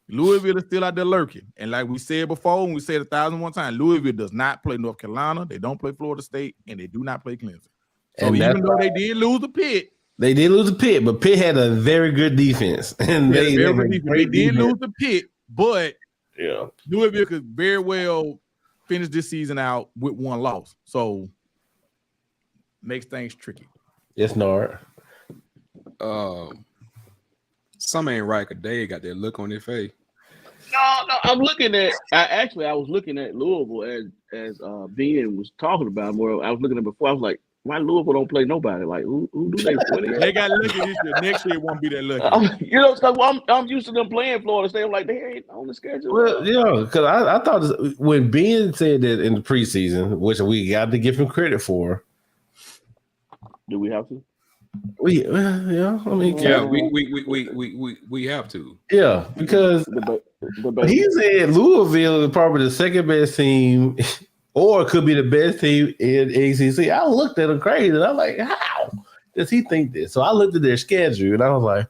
Louisville is still out there lurking. And like we said before, and we said 1,001 times, Louisville does not play North Carolina. They don't play Florida State, and they do not play Clemson. So even though they did lose the Pitt, but Pitt had a very good defense. And they did lose the Pitt, but Louisville could very well finish this season out with one loss. So makes things tricky. It's not. Some ain't right because they got that look on their face. No, I'm looking at. I was looking at Louisville as Ben was talking about. More, I was looking at before. I was like, why Louisville don't play nobody? Like, who do they play? They got lucky this year. Next year it won't be that lucky. I'm used to them playing Florida State. I'm like, they ain't on the schedule. Well, yeah, because I thought when Ben said that in the preseason, which we got to give him credit for. Do we have to? We have to. Yeah, because he said Louisville is probably the second best team, or it could be the best team in ACC. I looked at him crazy, and I'm like, how does he think this? So I looked at their schedule, and I was like,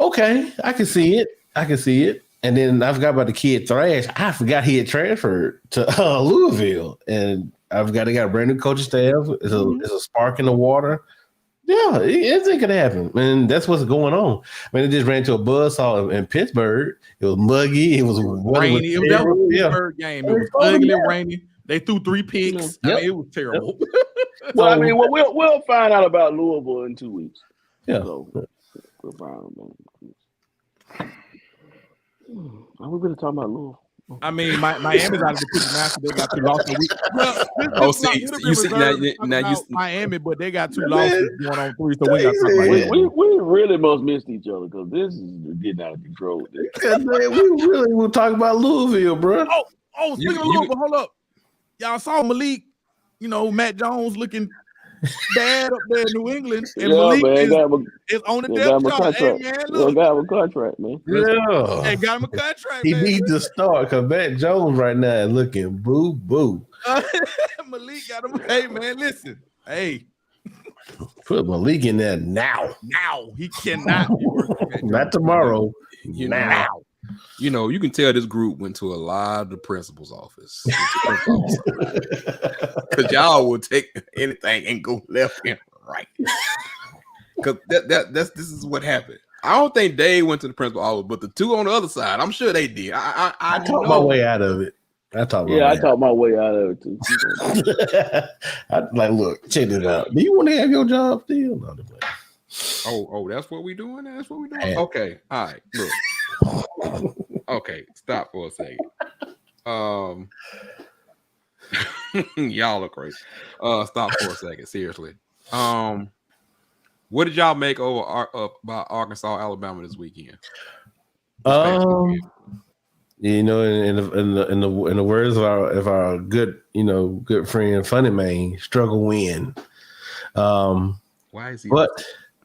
okay, I can see it. And then I forgot about the kid Thrash. I forgot he had transferred to Louisville, and they got a brand new coaching staff. It's a spark in the water. Yeah, anything could happen, and that's what's going on. I mean, it just ran to a buzzsaw in Pittsburgh. It was muggy. It was rainy. It was a Pittsburgh game. It was ugly, rainy. They threw 3 picks. I mean, it was terrible. Well, I mean, we'll find out about Louisville in 2 weeks. Yeah, so, we'll find out about it. Are we really talking about Louisville? I mean, Miami's out of the picture now, so they got 2 losses. You see now Miami, but they got 2 losses going on 3. So we got to talk about it. We really must miss each other because this is getting out of control. We really will talk about Louisville, bro. Speaking of Louisville, hold up. Y'all saw Malik, Matt Jones looking bad up there in New England, and Malik is on the depth chart. Hey, man, look. They got him a contract, man. Yeah. They got him a contract, He man. needs to start because Matt Jones right now is looking boo-boo. Malik got him. Hey, man, listen. Hey. Put Malik in there now. Now. He cannot be working. Not tomorrow. Now. You can tell this group went to a lot of the principal's office. Because y'all will take anything and go left and right. Because this is what happened. I don't think Dave went to the principal's office, but the two on the other side, I'm sure they did. I talked my way out of it. I talked my way out of it too. Look, check this out. Do you want to have your job still? No, Oh, that's what we doing? That's what we doing? Yeah. Okay. All right. Look. Okay, stop for a second. Y'all are crazy. Stop for a second. Seriously. What did y'all make about Arkansas, Alabama this weekend? In the words of our good friend Funny Man, struggle win. Why is he? But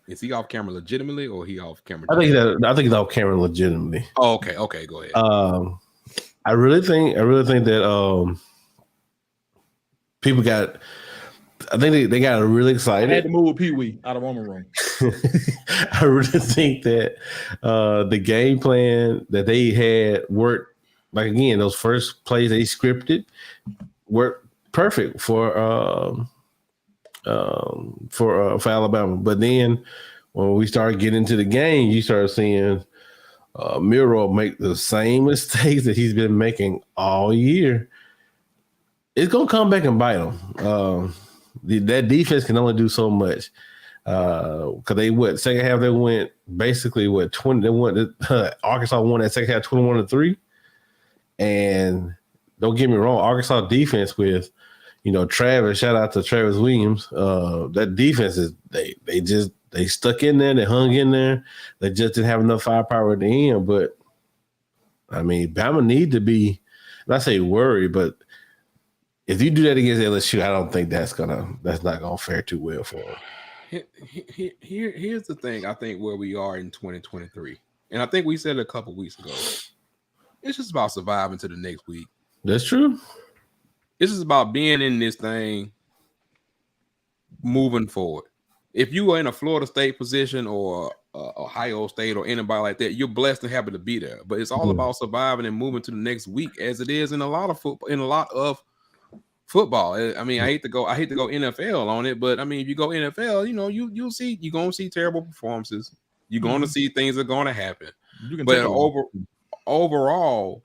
is he off camera legitimately, or he off camera? I think he's off camera legitimately. Oh, okay, go ahead. I really think that people got. I think they got really excited. I had to move Pee Wee out of Roman room. I really think that the game plan that they had worked. Like again, those first plays they scripted worked perfect for for Alabama. But then when we started getting into the game, you start seeing Miro make the same mistakes that he's been making all year. It's gonna come back and bite him. That defense can only do so much. Because second half they went basically 20. They went Arkansas won that second half 21-3. And don't get me wrong, Arkansas defense with Travis. Shout out to Travis Williams. That defense is they stuck in there. They hung in there. They just didn't have enough firepower at the end. But I mean, Bama need to be, not say worried, but if you do that against LSU, I don't think that's not gonna fare too well for them. Here's the thing. I think where we are in 2023, and I think we said it a couple weeks ago. It's just about surviving to the next week. That's true. It's just about being in this thing, moving forward. If you are in a Florida State position or Ohio State or anybody like that, you're blessed and happy to be there. But it's all about surviving and moving to the next week, as it is in a lot of football. I mean, I hate to go NFL on it, but I mean, if you go NFL, you're gonna see terrible performances. You're gonna see things that are gonna happen. But overall,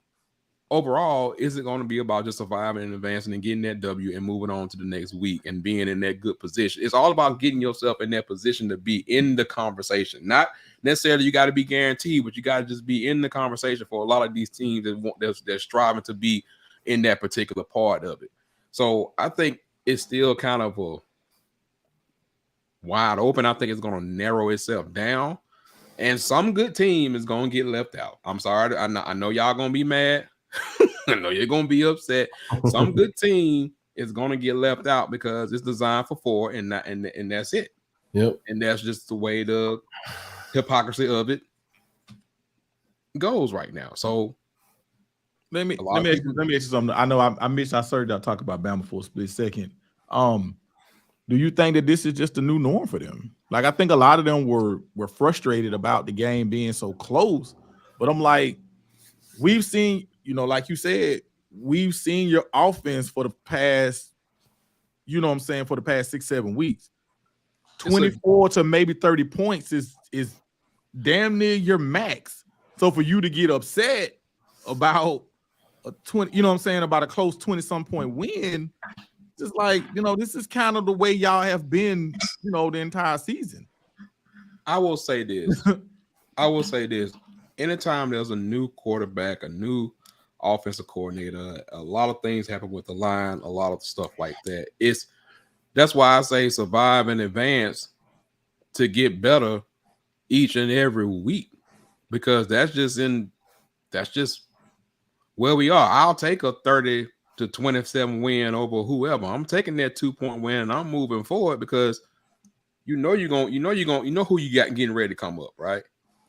is it going to be about just surviving and advancing and getting that W and moving on to the next week and being in that good position? It's all about getting yourself in that position to be in the conversation. Not necessarily you got to be guaranteed, but you got to just be in the conversation for a lot of these teams they're striving to be in that particular part of it. So I think it's still kind of a wide open. I think it's going to narrow itself down, and some good team is going to get left out. I'm sorry. I know y'all going to be mad. I know you're going to be upset. Some good team is going to get left out because it's designed for 4 and that's it. Yep. And that's just the way the hypocrisy of it goes right now. So let me ask you something. I know I missed. I started to talk about Bama for a split second. Do you think that this is just the new norm for them? Like, I think a lot of them were frustrated about the game being so close, but I'm like, we've seen, like you said, we've seen your offense for the past, for the past 6-7 weeks. 24 to maybe 30 points is damn near your max. So for you to get upset about a 20, about a close 20-some point win, just like, this is kind of the way y'all have been, the entire season. I will say this. Anytime there's a new quarterback, a new offensive coordinator, a lot of things happen with the line, a lot of stuff like that. That's why I say survive and advance to get better each and every week, because that's just where we are. I'll take a 30-27 win over whoever. I'm taking that 2-point win and I'm moving forward because who you got getting ready to come up, right?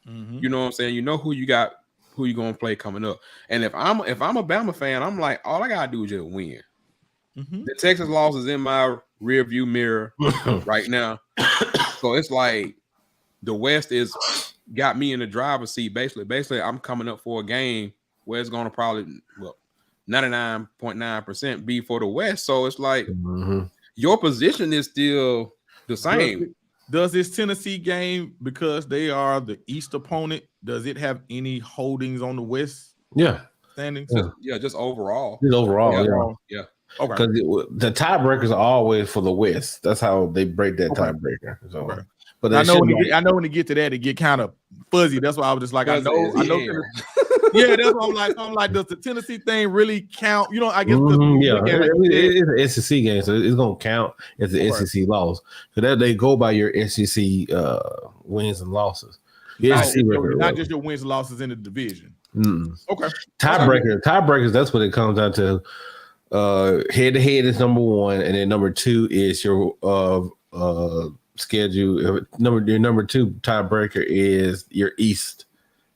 Mm-hmm. You know what I'm saying? You know who you got, who you gonna play coming up. And if I'm a Bama fan, I'm like, all I gotta do is just win. Mm-hmm. The Texas loss is in my rear view mirror right now. So it's like the West is got me in the driver's seat. Basically, I'm coming up for a game where it's gonna probably 99.9% be for the West. So it's like your position is still the same. Does this Tennessee game, because they are the East opponent, does it have any holdings on the West? Yeah. Standings? Just overall. Yeah. Okay. Because the tiebreakers are always for the West. That's how they break that tiebreaker. So, okay. But I know when you get to that, it get kind of fuzzy. That's why I was just like, I know. Yeah, that's what I'm like, does the Tennessee thing really count? I guess it's an SEC game, so it's gonna count as the SEC loss. So that they go by your SEC wins and losses. Not just your wins and losses in the division. Okay. Tiebreakers. That's what it comes down to. Head to head is number 1, and then number 2 is your schedule. Your number 2 tiebreaker is your East.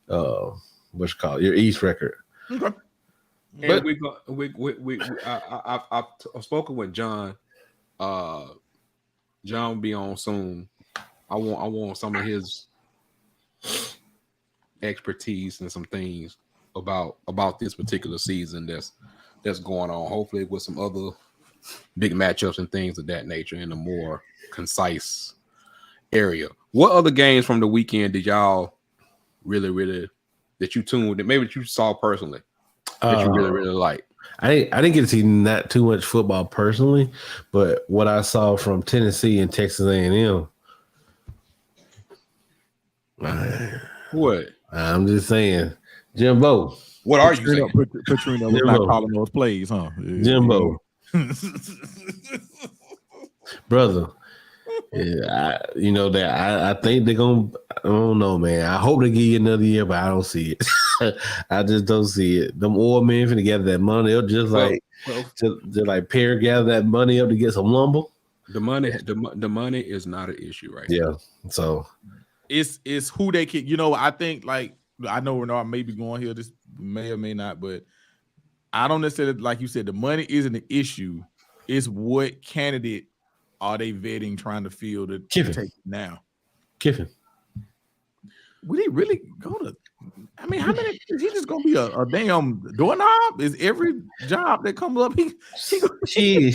Your East record. Okay. But I've spoken with John. John will be on soon. I want some of his expertise and some things about this particular season that's going on. Hopefully with some other big matchups and things of that nature in a more concise area. What other games from the weekend did y'all really that you tuned and maybe that you saw personally that you really like? I didn't get to see not too much football personally, but what I saw from Tennessee and Texas A&M. What? I'm just saying, Jimbo. What are you saying? Petrino was not calling those plays, huh? Jimbo. Brother. Yeah, I think they're gonna. I don't know, man. I hope they give you another year, but I don't see it. I just don't see it. Them old men finna gather that money up, just like Perry gather that money up to get some lumber. The money is not an issue right now. So it's who they can. I think I know Renard may be going here. This may or may not, but I don't necessarily like you said. The money isn't an issue. It's what candidate are they vetting, trying to field to take it now? Kiffin. Would he really go to? I mean, how many? Is he just gonna be a damn doorknob? Is every job that comes up he's going?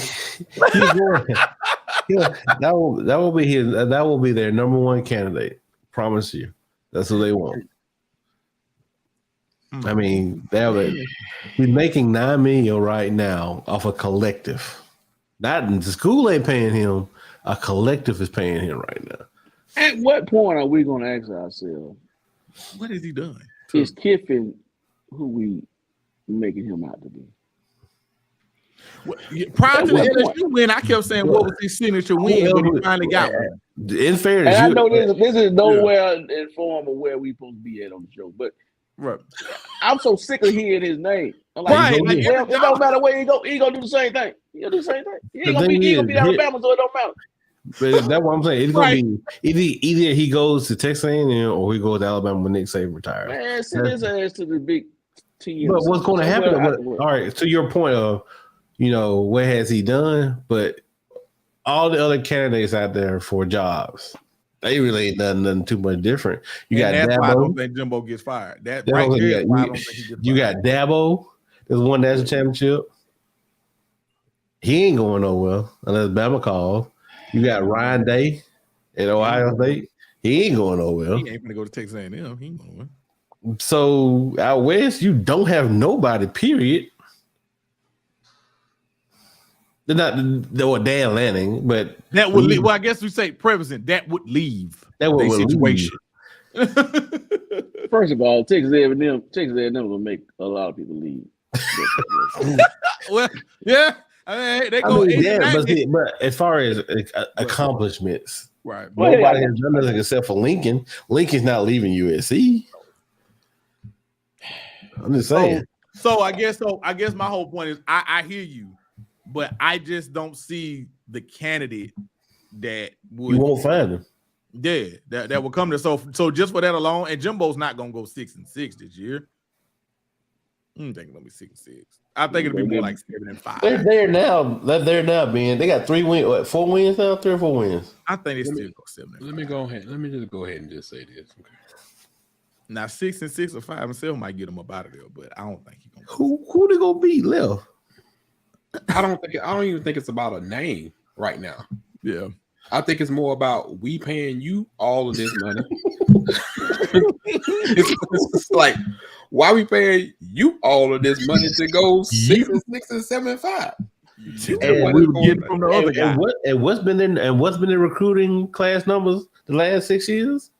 That will be his. That will be their number one candidate. Promise you. That's what they want. I mean, he's making $9 million right now off a collective. Not the school ain't paying him. A collective is paying him right now. At what point are we going to ask ourselves, what has he done? Is Kiffin who we making him out to be? Prior to the LSU win, I kept saying, what was his signature win? But he finally got one. In fairness, and I know this is nowhere informed of where we supposed to be at on the show, but I'm so sick of hearing his name. I'm like, it don't matter where he go, he gonna do the same thing. He'll do the same thing. He ain't gonna be Alabama, so it don't matter. But that's what I'm saying. It's gonna be either he goes to Texas A&M or he goes to Alabama when Nick Saban retires. Man, send his ass to the Big Ten. But what's going to happen? All right, to your point of, what has he done? But all the other candidates out there for jobs, they really ain't done nothing too much different. You got Dabo. I don't think Jimbo gets fired. That right there, I don't think he gets fired. You got Dabo. There's one national championship. He ain't going nowhere unless Bama calls. You got Ryan Day at Ohio State. He ain't going nowhere. He ain't gonna go to Texas A&M. He ain't going. So out west, you don't have nobody. Period. They're not Dan Lanning, but that would leave. Well, I guess we say present. That would leave. That would situation. First of all, Texas A&M will make a lot of people leave. Well, yeah. I mean, they go. But as far as accomplishments, right? Nobody has done nothing except for Lincoln. Lincoln's not leaving USC. I'm just saying. So I guess my whole point is I hear you, but I just don't see the candidate that would. You won't find him. Yeah, that will come to so just for that alone, and Jimbo's not gonna go 6-6 this year. I don't think it'll be 6-6. I think it'll be more like 7-5. They're there now. They're there now, man. They got 3 wins, 4 wins now, 3 or 4 wins. I think they still go 7. Let me go ahead. Let me just go ahead and just say this. Okay. Now 6-6 or 5-7 might get them up out of there, but I don't think he's gonna. Who they gonna beat left? I don't even think it's about a name right now. Yeah. I think it's more about we paying you all of this money. it's like, why we paying you all of this money to go 6-6 and 7-5? And we were getting from the other guy. And what's been in recruiting class numbers the last 6 years?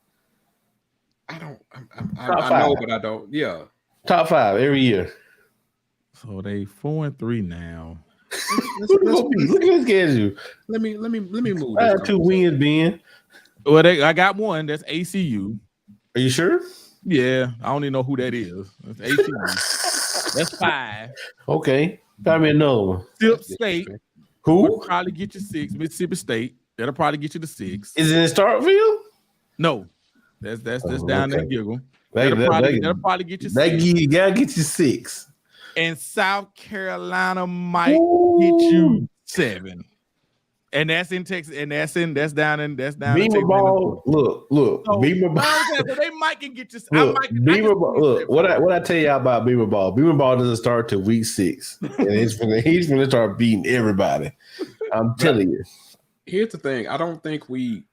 I know, but I don't. Yeah, top 5 every year. So they 4-3 now. Look at this schedule. Let me move. I have 2 wins, Ben. Well, I got one. That's ACU. Are you sure? Yeah, I don't even know who that is. That's ACU. That's 5. Okay, got me another one. Mississippi State. Who? Will probably get you 6. Mississippi State. That'll probably get you to 6. Is it in Starkville? No, that's down there in Giggle. That'll probably get you 6. That gotta get you 6. And South Carolina might get you 7. And that's in Texas, and that's down in Beamer ball. Look, so, Beamer ball. So they might can get you. Beamer ball. Look, what I tell y'all about Beamer ball? Beamer ball doesn't start till week 6, and he's gonna start beating everybody. I'm telling you. Here's the thing. I don't think when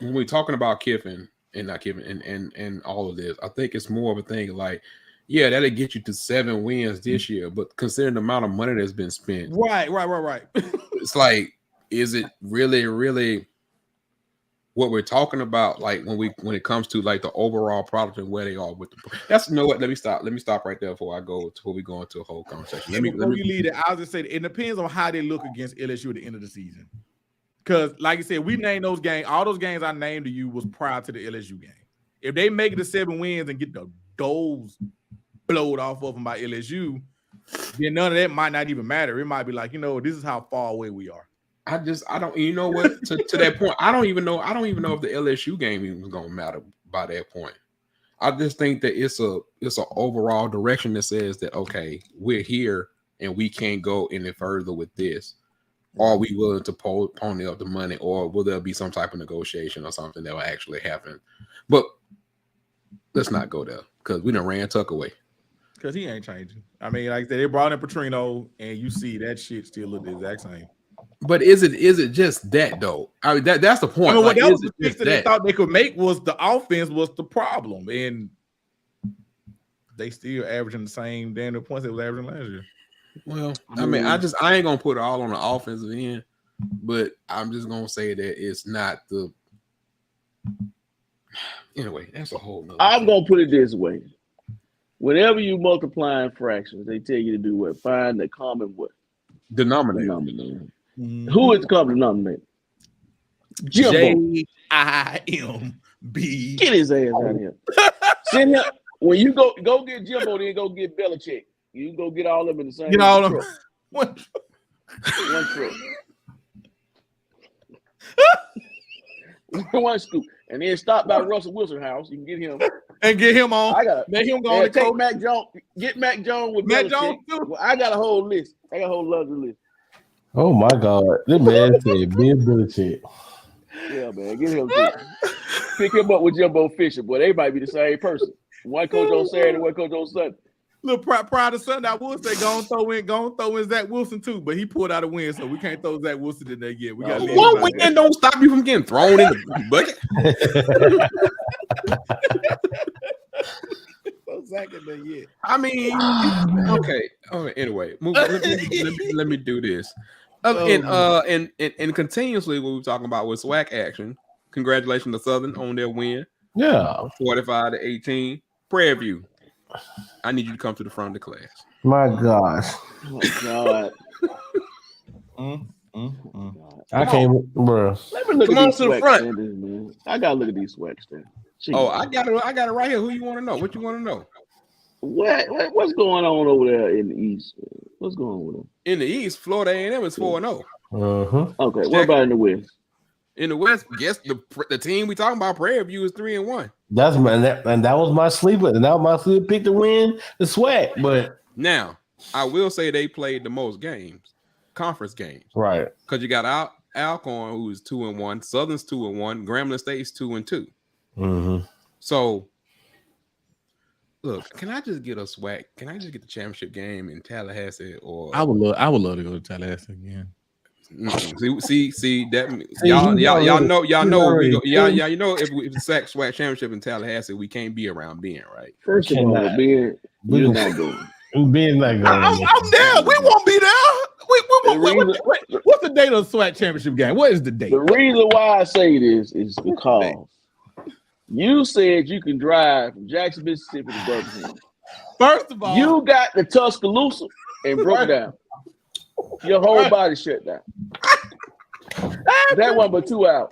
we're talking about Kiffin and all of this, I think it's more of a thing like, yeah, that'll get you to 7 wins this year, but considering the amount of money that's been spent, right. It's like, is it really what we're talking about? Like when it comes to like the overall product and where they are with that's what. Let me stop right there before we go into a whole conversation. Before you leave it, I'll just say it depends on how they look against LSU at the end of the season. Because, like I said, we named those games. All those games I named to you was prior to the LSU game. If they make it to 7 wins and get the doors blowed off of them by LSU, then none of that might not even matter. It might be like, this is how far away we are. I don't, you know what? To that point, I don't even know if the LSU game even was gonna matter by that point. I just think that it's an overall direction that says that, okay, we're here and we can't go any further with this. Are we willing to pony up the money, or will there be some type of negotiation or something that will actually happen? But let's not go there because we done ran Tuck away. Because he ain't changing. I mean, like I said, they brought in Petrino, and you see that shit still look the exact same. But is it just that though? I mean, that's the point. I mean, that was the fix that they thought they could make was the offense was the problem, and they still averaging the same damn points they was averaging last year. Well, I mean, I ain't gonna put it all on the offensive end, but I'm just gonna say that it's not the. Anyway, that's a whole nother I'm thing. gonna put it this way: whenever you multiplying fractions, they tell you to do what? Find the common what? Denominator. Mm-hmm. Who is the common denominator? Jimbo. Jimb. Get his ass out of here. Send him when you go get Jimbo, then go get Belichick. You can go get all of them in the same. Get all of them. One trip. One scoop, and then stop by Russell Wilson's house. You can get him and get him on. I got let him go on. Take Mac Jones. Get Mac Jones with Mac Belichick. Jones too. Well, I got a whole list. I got a whole laundry list. Oh my God, this man said Bill Belichick. Yeah, man, get him too. Pick him up with Jimbo Fisher, boy. They might be the same person. One coach on Saturday, one coach on Sunday. Look, prior to Sunday, I would say go and throw in Zach Wilson too, but he pulled out a win, so we can't throw Zach Wilson in there yet. We got one weekend don't stop you from getting thrown in the bucket. So Zach in there yet. I mean, okay. Anyway, let me do this. And continuously, what we're talking about was SWAC action. Congratulations to Southern on their win. Yeah, 45-18. Prairie View. I need you to come to the front of the class. My gosh. Oh God. I can't, bro. Let me look Come at on these to the SWAC front. standards, man. I gotta look at these SWAC standards. Jeez. Oh, I got it right here. Who you want to know? What you want to know? What's going on over there in the East? What's going on with them? In the East, Florida A&M is 4-0. Okay, what about in the West? In the West, guess the team we talking about, Prairie View, is 3-1. That was my sleeper, and that was my sleeper pick to win the SWAC. But now, I will say they played the most games, conference games, right? Because you got Alcorn, who is 2-1, Southern's 2-1, Grambling State's 2-2. Mm-hmm. So, look, can I just get a SWAC? Can I just get the championship game in Tallahassee? Or I would love to go to Tallahassee again. See that y'all know if the SWAC championship in Tallahassee, we can't be around Ben, right? First of all, Ben, you're not going. Ben not going. I'm there. We won't be there. What's the date of the SWAC championship game? What is the date? The reason why I say this is because you said you can drive from Jackson, Mississippi to Birmingham. First of all, you got the Tuscaloosa and broke down. Your whole body shut down. That one, but 2 hours.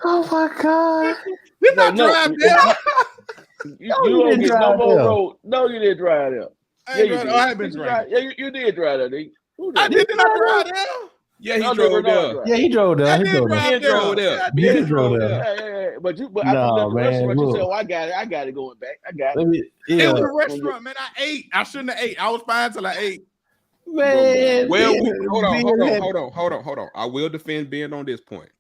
Oh my God! Did not drive there. You don't get no more road. No, you didn't drive there. I have been driving. Yeah, you did drive there. I did not drive there. Yeah, he drove there. Yeah, he drove there. He drove there. He drove there. Yeah. But after the restaurant, you said, "Oh, I got it going back. I got it." It was a restaurant, man. I ate. I shouldn't have ate. I was fine till I ate. Man, well, hold on. I will defend Ben on this point.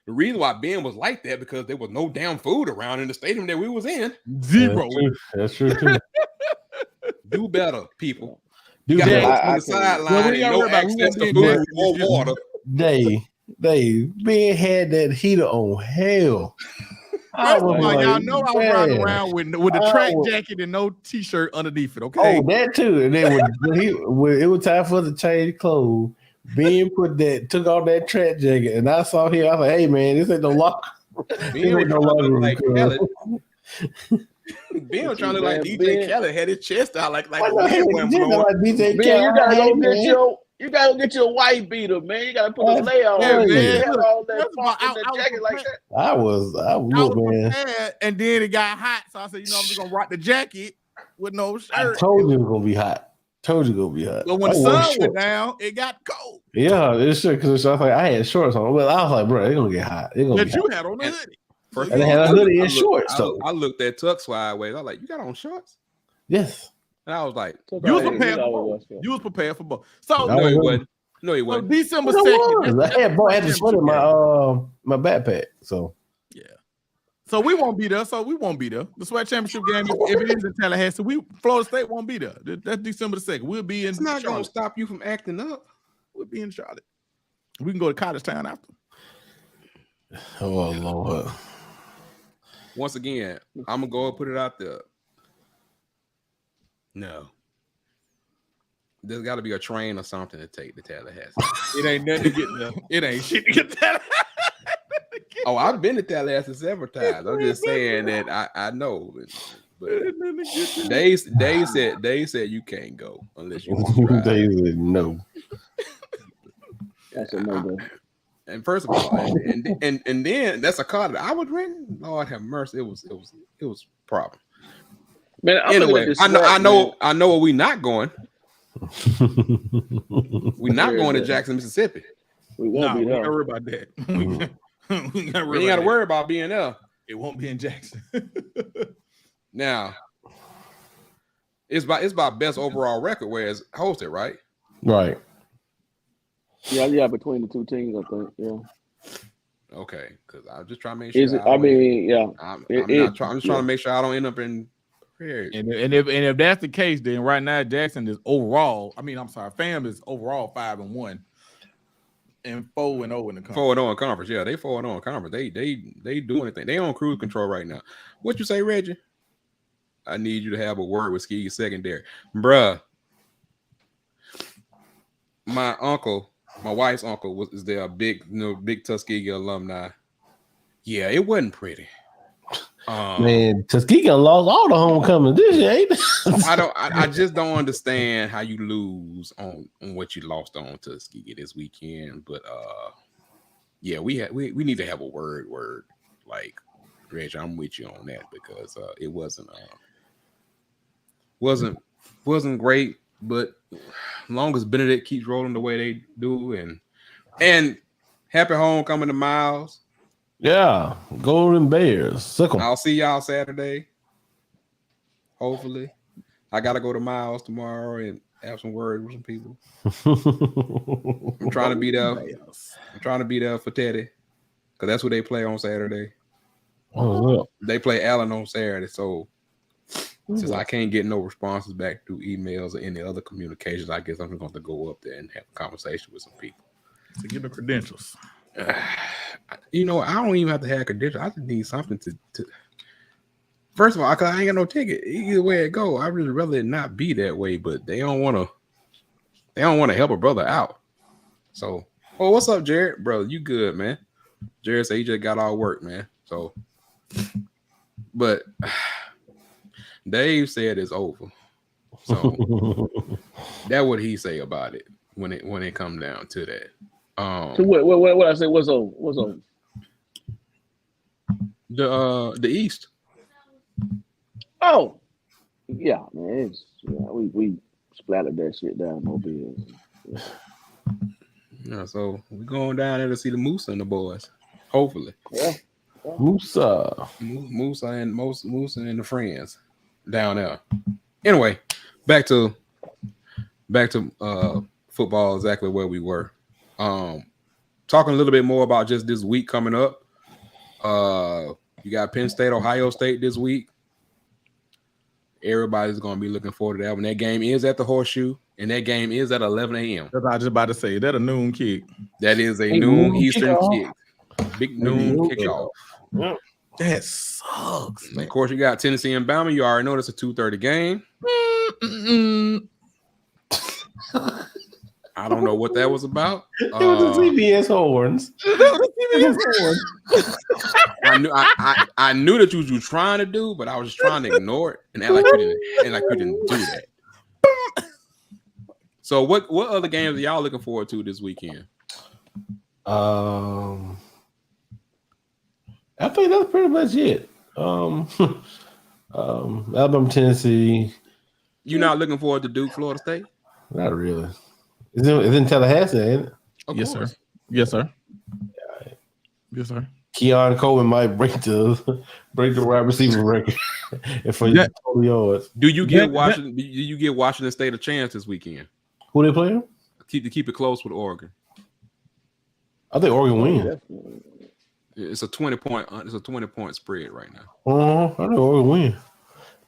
The reason why Ben was like that because there was no damn food around in the stadium that we was in. Zero. That's true too. Do better, people. Do You got better. on the sideline and no access to food or water. They Ben had that heater on hell. First of all, y'all know I was riding around with the track jacket and no t-shirt underneath it. Okay. Oh, that too. And then when it was time for us to change clothes, Ben took off that track jacket, and I saw him. I was like, "Hey man, this ain't no locker. Ben was trying to look like Khaled. Ben was trying to look like DJ Khaled. Had his chest out like DJ Khaled. You gotta get your white beater, man. You gotta put a layer on. All that jacket like that. I was man. Prepared, and then it got hot, so I said, I'm just gonna rock the jacket with no shirt. I told you it was gonna be hot. But when the sun went down, it got cold. Yeah, it's true because I had shorts on. Well, I was like, bro, it's gonna get hot. But you had on a hoodie. And they had a hoodie and shorts. So I looked at Tuck sideways. I was like, "You got on shorts?" Yes. And I was like, "You was prepared for both." You was prepared for both. So no, he wasn't. No, he wasn't. December 2nd. I had the sweat in my backpack. So yeah. So we won't be there. The Sweat Championship game, if it is in Tallahassee, Florida State won't be there. That's December 2nd. We'll be in. It's not going to stop you from acting up. We'll be in Charlotte. We can go to College Town after. Oh Lord. Once again, I'm gonna go and put it out there. No. There's got to be a train or something to take the Tallahassee. It ain't nothing to get there. It ain't shit to get Tallahassee. Oh, I've been to Tallahassee several times. I'm just saying that I know. But they said you can't go unless you want to drive. They said no. That's a no-go. And first of all, and then that's a car that I was renting. Lord have mercy, it was a problem. Man, anyway, I know where we not going. We're not going to Jackson, Mississippi. We won't be there. Don't worry about that. We ain't got to worry about being there. It won't be in Jackson. Now, it's by best overall record where it's hosted, right? Right. Yeah, between the two teams, I think. Yeah. Okay, because I'm just trying to make sure. I'm just trying to make sure I don't end up in. And if that's the case, then right now Jackson is overall. FAM is overall 5-1 and 4-0 in the conference. 4-0 in conference, yeah, they 4-0 in conference. They do anything. They on cruise control right now. What you say, Reggie? I need you to have a word with Ski secondary, bruh. My wife's uncle is there, a big Tuskegee alumni. Yeah, it wasn't pretty. Man, Tuskegee lost all the homecomings this year, ain't it? I just don't understand how you lose on what you lost on Tuskegee this weekend. But yeah, we need to have a word. Like, Reg, I'm with you on that because it wasn't great, but as long as Benedict keeps rolling the way they do, and happy homecoming to Miles. Yeah, Golden Bears. Sickle. I'll see y'all Saturday. Hopefully. I gotta go to Miles tomorrow and have some words with some people. I'm trying to be there. I'm trying to be there for Teddy. Because that's what they play on Saturday. Oh, they play Allen on Saturday. So since I can't get no responses back through emails or any other communications, I guess I'm just going to go up there and have a conversation with some people. To get the credentials. I don't even have to have credentials. I just need something to. First of all, I ain't got no ticket. Either way it go, I really rather it not be that way. But they don't want to help a brother out. So, what's up, Jared? Brother, you good, man? Jared said he just got all work, man. So, but Dave said it's over. So that's what he say about it when it come down to that. So what I say? What's on? The East. Oh, yeah, man. We splattered that shit down Mobile. Yeah, so we're going down there to see the Moose and the boys. Hopefully. Yeah. Musa and the friends down there. Anyway, back to back to football, exactly where we were. Talking a little bit more about just this week coming up. You got Penn State, Ohio State this week. Everybody's going to be looking forward to that one. That game is at the Horseshoe, and that game is at 11 a.m. That's what I was just about to say. That a noon kick. That is a noon Eastern kick. Big noon kickoff. Yeah. That sucks, man. Of course, you got Tennessee and Bama. You already know it's a 2:30 game. I don't know what that was about. It was the CBS horns. I knew that you were trying to do, but I was just trying to ignore it and act like you didn't do that. So what other games are y'all looking forward to this weekend? I think that's pretty much it. Alabama, Tennessee. You're not looking forward to Duke, Florida State? Not really. It's in Tallahassee, ain't it? Yes, sir. Yes, sir. Yes, sir. Keon Coleman might break the wide receiver record for total yards. Do you give Washington State a chance this weekend? Who they playing? Keep it close with Oregon. I think Oregon wins. It's a 20-point spread right now. I know Oregon win.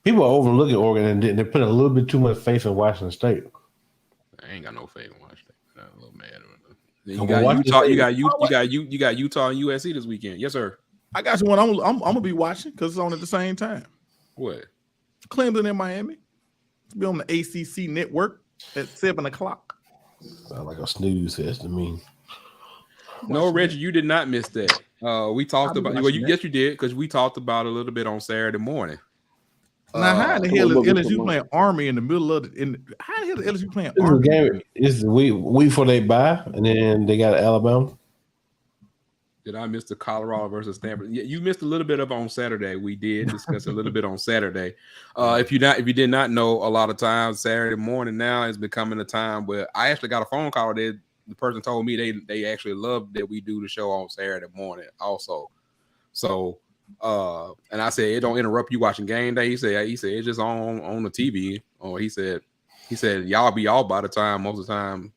People are overlooking Oregon and they're putting a little bit too much faith in Washington State. I ain't got no faith in Washington. I'm a little mad. You got Utah. You got Utah and USC this weekend. Yes, sir. I got you one. I'm gonna be watching because it's on at the same time. What? Clemson and Miami. It's be on the ACC network at 7:00. Sound like a snooze fest to me. No, Reggie, you did not miss that. We talked about. Well, yes, you did because we talked about it a little bit on Saturday morning. Now, how in the hell is LSU playing Army in the middle of the? How the hell is LSU playing Army? It's the week before they bye, and then they got Alabama. Did I miss the Colorado versus Stanford? Yeah, you missed a little bit of on Saturday. We did discuss a little bit on Saturday. If you did not know, a lot of times Saturday morning now is becoming a time where I actually got a phone call. The person told me they actually love that we do the show on Saturday morning also. So. And I said it don't interrupt you watching game day. He said it's just on the TV. Or he said y'all be all by the time most of the time.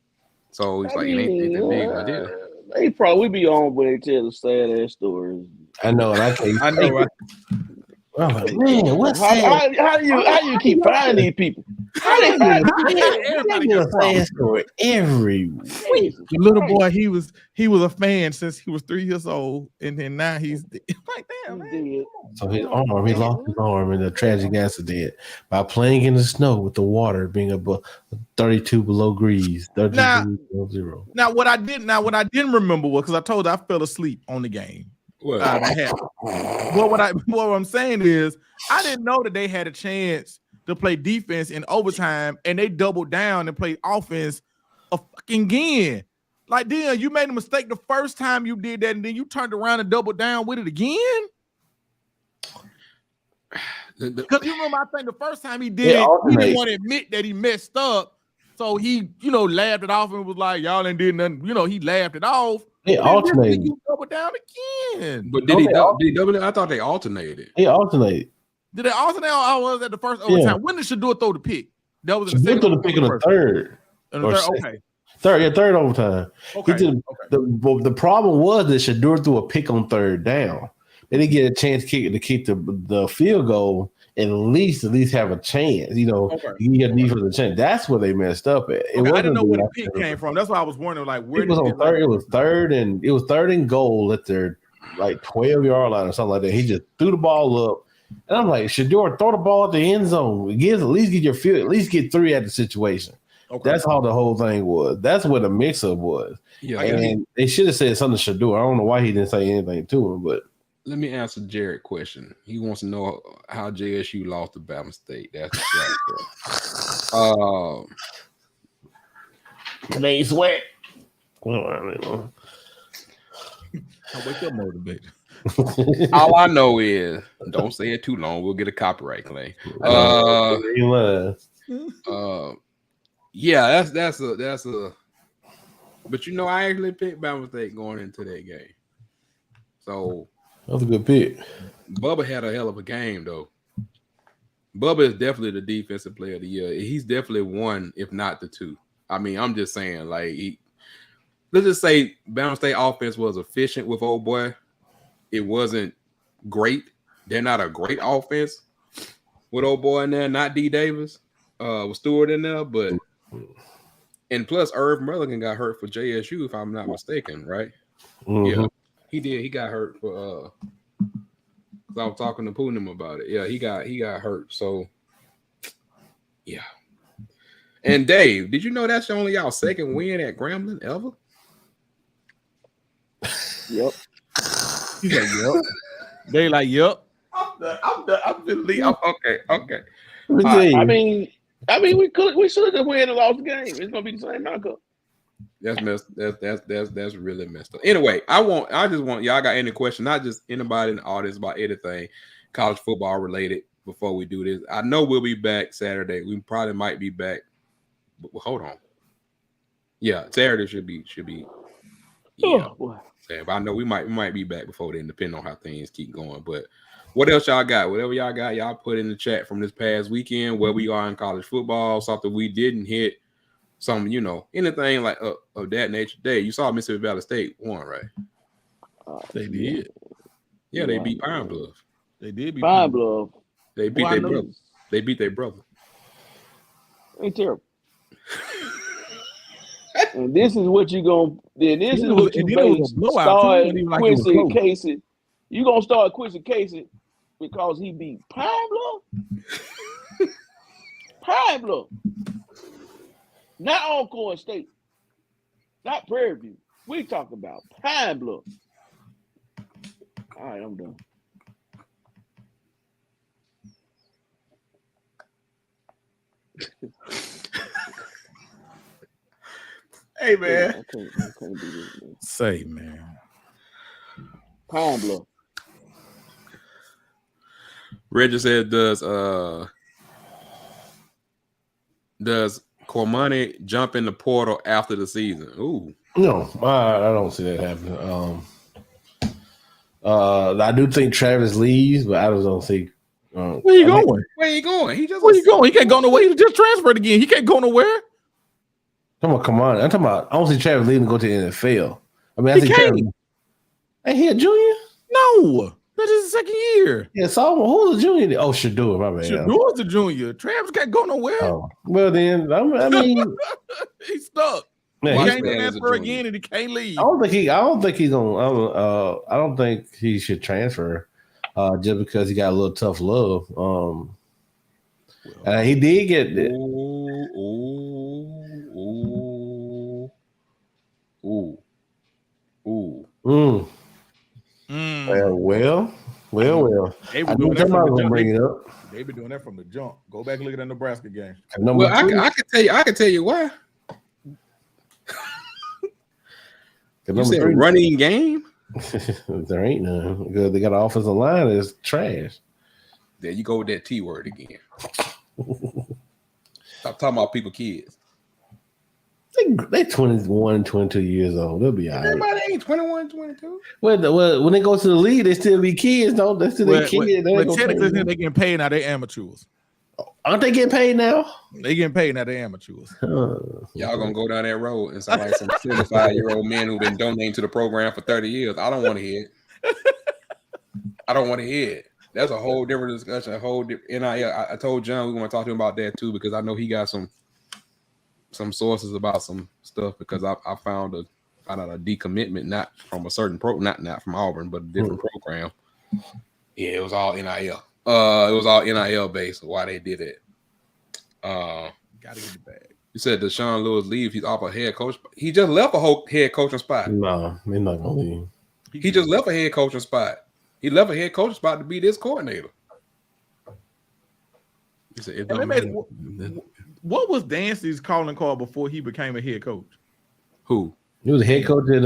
So he's it ain't that big of a deal. They probably be on when they tell the sad ass stories. I know, and I know. Right? Man, what's how you keep finding these people? How they find everybody a sad story every week. The little boy, he was a fan since he was 3 years old, and then now he's like, damn, man. So he lost his arm in a tragic accident by playing in the snow with the water being above 32 below degrees, 32 below zero. Now what I didn't remember was because I told you I fell asleep on the game. What I'm saying is I didn't know that they had a chance to play defense in overtime and they doubled down and played offense again. Like, damn, you made a mistake the first time you did that and then you turned around and doubled down with it again. Because you remember, I think the first time he did it, he didn't want to admit that he messed up. So he, laughed it off and was like, y'all ain't did nothing. He laughed it off. They alternated. You double down again. But did he double? I thought they alternated. They alternated. Did they alternate? I was at the first overtime. Yeah. When did Shador throw the pick? That was in the second. Threw the pick in the third. Okay. Third overtime. Okay. The problem was that Shador threw a pick on third down. They didn't get a chance to kick the field goal. At least have a chance. You get defense a chance. That's where they messed up at. I didn't know where the pick came from. That's why I was wondering, like, where it was on third. It was third and goal at their 12-yard line or something like that. He just threw the ball up, and I'm like, Shador, throw the ball at the end zone. At least get your field. At least get 3 at the situation. Okay. That's how the whole thing was. That's what the mix-up was. Yeah, and they should have said something to Shador. I don't know why he didn't say anything to him, but. Let me answer Jared a question. He wants to know how JSU lost to Bama State. That's the they sweat. I wake up motivated. All I know is don't say it too long. We'll get a copyright claim. Yeah, that's a. But I actually picked Bama State going into that game. So. That was a good pick. Bubba had a hell of a game, though. Bubba is definitely the defensive player of the year. He's definitely one, if not the two. I mean, I'm just saying, like, let's just say Bama State offense was efficient with old boy. It wasn't great. They're not a great offense with old boy in there, not D Davis, with Stewart in there, but and plus Irv Mulligan got hurt for JSU, if I'm not mistaken, right? Mm-hmm. Yeah, he did. He got hurt for I was talking to Poonim about it. Yeah, he got hurt. So yeah. And Dave, did you know that's only y'all second win at Grambling ever? Yep. He's like, yep. They like, yep. I'm okay. I mean, we should have win and lost the game. It's gonna be the same outcome. That's messed. That's really messed up. Anyway, I just want y'all got any question, not just anybody in the audience about anything college football related. Before we do this, I know we'll be back Saturday. We probably might be back. But hold on. Yeah, Saturday should be. Yeah, but I know we might be back before then, depending on how things keep going. But what else y'all got? Whatever y'all got, y'all put in the chat from this past weekend where we are in college football. Something we didn't hit. Some, anything like of that nature. Dave, you saw Mississippi Valley State won, right? They did. Yeah, they beat Pine Bluff. They did beat Pine Bluff. They beat their brother. They beat their brother. Ain't terrible. And this is what you gonna. Then this is what you start Quincy Casey. You gonna start Quincy Casey because he beat Pine Bluff. Pine Bluff. Not Alcorn State. Not Prairie View. We talking about Pine Bluff. All right, I'm done. Hey man, I can't do this, man. Say, man. Pine Bluff. Reggie said, does Cormani jump in the portal after the season? Ooh, no, I don't see that happening. I do think Travis leaves, but I just don't see. Where you going? Where you going? Where you going? He can't go nowhere. He just transferred again. He can't go nowhere. Come on. I'm talking about. I don't see Travis leaving to go to the NFL. I mean, I see Travis. Ain't he a junior? No, that's his second year. Yeah, sophomore. Who's a junior? Oh, Shador, my bad. Shador's the junior. Travis can't go nowhere. Oh, well then, I mean, he's stuck. Man, he can't transfer again, and he can't leave. I don't think he's gonna. I don't think he should transfer, just because he got a little tough love. He did get it. Well. They been doing that from the jump. Go back and look at that Nebraska game. Well, I can tell you why. You said running game? There ain't none because they got an offensive line that's trash. There you go with that T word again. Stop talking about people, kids. They 21, 22 years old. They'll be all right. Everybody ain't 21, 22. Well, when they go to the league, they still be kids, don't they? Still kids. But technically, they getting paid now. They amateurs. Aren't they getting paid now? They getting paid now. They amateurs. Y'all gonna go down that road and sound like some 25-year-old men who've been donating to the program for 30 years. I don't want to hear it. I don't want to hear it. That's a whole different discussion. A whole different. I told John we want to talk to him about that too because I know he got some sources about some stuff because I found out a decommitment not from a certain not from Auburn but a different program. Yeah, it was all NIL. It was all NIL based. Why they did it? Gotta get it back. You said Deshaun Lewis leave. He's off a head coach. He just left a whole head coaching spot. No, he's not gonna leave. He just left a head coaching spot. He left a head coaching spot to be this coordinator. He said, what was Dancy's calling card before he became a head coach? Who? He was a head coach at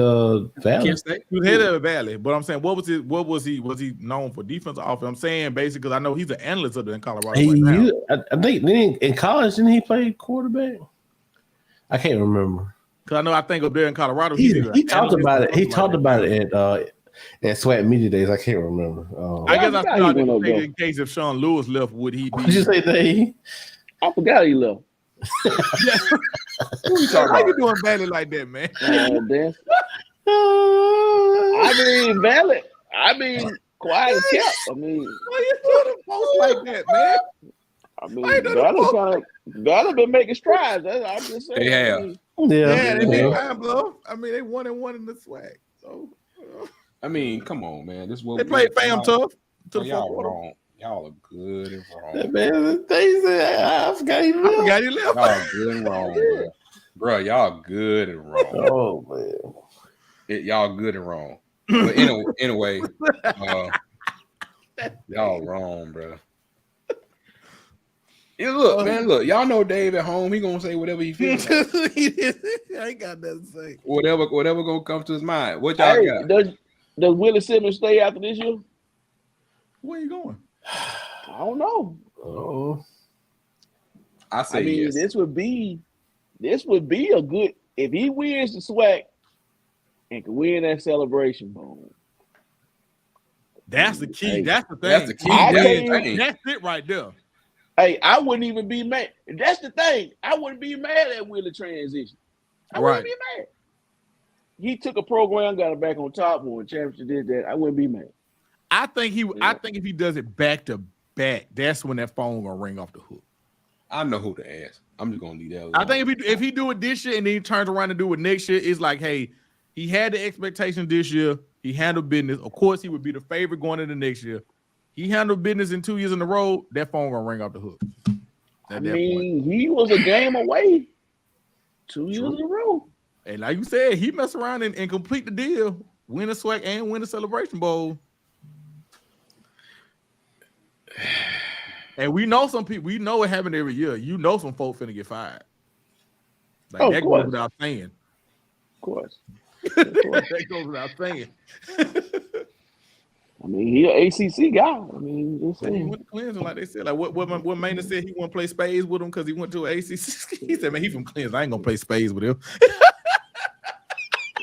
Valley. Kent State. He was head of Valley, but I'm saying, what was he known for? Defensive offense. I'm saying basically because I know he's an analyst up there in Colorado. I think in college didn't he play quarterback? I can't remember. Because I think up there in Colorado, he talked about it. He talked about it at SWAT media days. I can't remember. I guess I thought he went up, in case if Sean Lewis left, would he be? What did you say, Dave? I forgot he left. How you doing badly like that, man? Damn. I mean, valid. I mean, quiet as kept. I mean, why you doing the post like that, man? I mean, gotta been making strides. I'm just saying. They have. Yeah, they been fine, bro. I mean, they 1-1 in the swag. So, I mean, come on, man. This what they played fam tough to the y'all fourth wrong. Y'all are good and wrong. Man, they said I forgot he left. Y'all good and wrong, bro. Y'all good and wrong. Oh man, y'all good and wrong. But anyway, y'all wrong, bro. Yeah, look, man, look. Y'all know Dave at home. He gonna say whatever he feels. Like. I ain't got nothing to say. Whatever gonna come to his mind. What y'all got? Does Willie Simmons stay after this year? Where you going? I don't know. oh, I say yes. This would be a good if he wins the SWAC and can win that celebration bowl. That's the key. Hey, that's the thing. That's the key. That's it right there. Hey, I wouldn't even be mad. That's the thing. I wouldn't be mad at Willie transition. I wouldn't be mad. He took a program, got it back on top, won championship, did that. I wouldn't be mad. I think if he does it back to back, that's when that phone gonna ring off the hook. I know who to ask. I'm just gonna leave that alone. I think if he do it this year and then he turns around and do it next year, it's like, hey, he had the expectation this year. He handled business. Of course, he would be the favorite going into next year. He handled business in 2 years in a row. That phone gonna ring off the hook. He was a game away 2 years in a row. And like you said, he mess around and complete the deal, win a SWAC and win the Celebration Bowl. And we know some people. We know it happened every year. You know some folks finna get fired. Like that goes without saying. Of course. That goes without saying. I mean, he an ACC guy. I mean, just saying. He went to Clemson, like they said. Like what Maynard said, he wouldn't play spades with him because he went to an ACC. He said, "Man, he from Clemson. I ain't gonna play spades with him."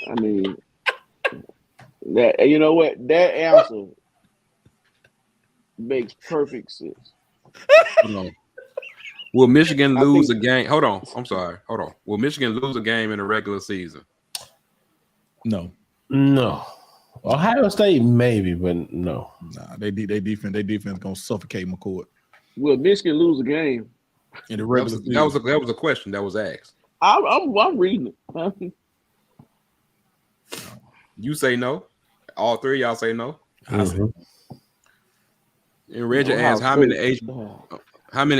I mean, that you know what? That answer makes perfect sense. Will Michigan lose a game? Hold on. I'm sorry. Hold on. Will Michigan lose a game in the regular season? No. Ohio State maybe, but no. Nah, they defense gonna suffocate McCourt. Will Michigan lose a game in the regular season? That was a question that was asked. I'm reading it. You say no. All three of y'all say no. Mm-hmm. And Reggie asked how many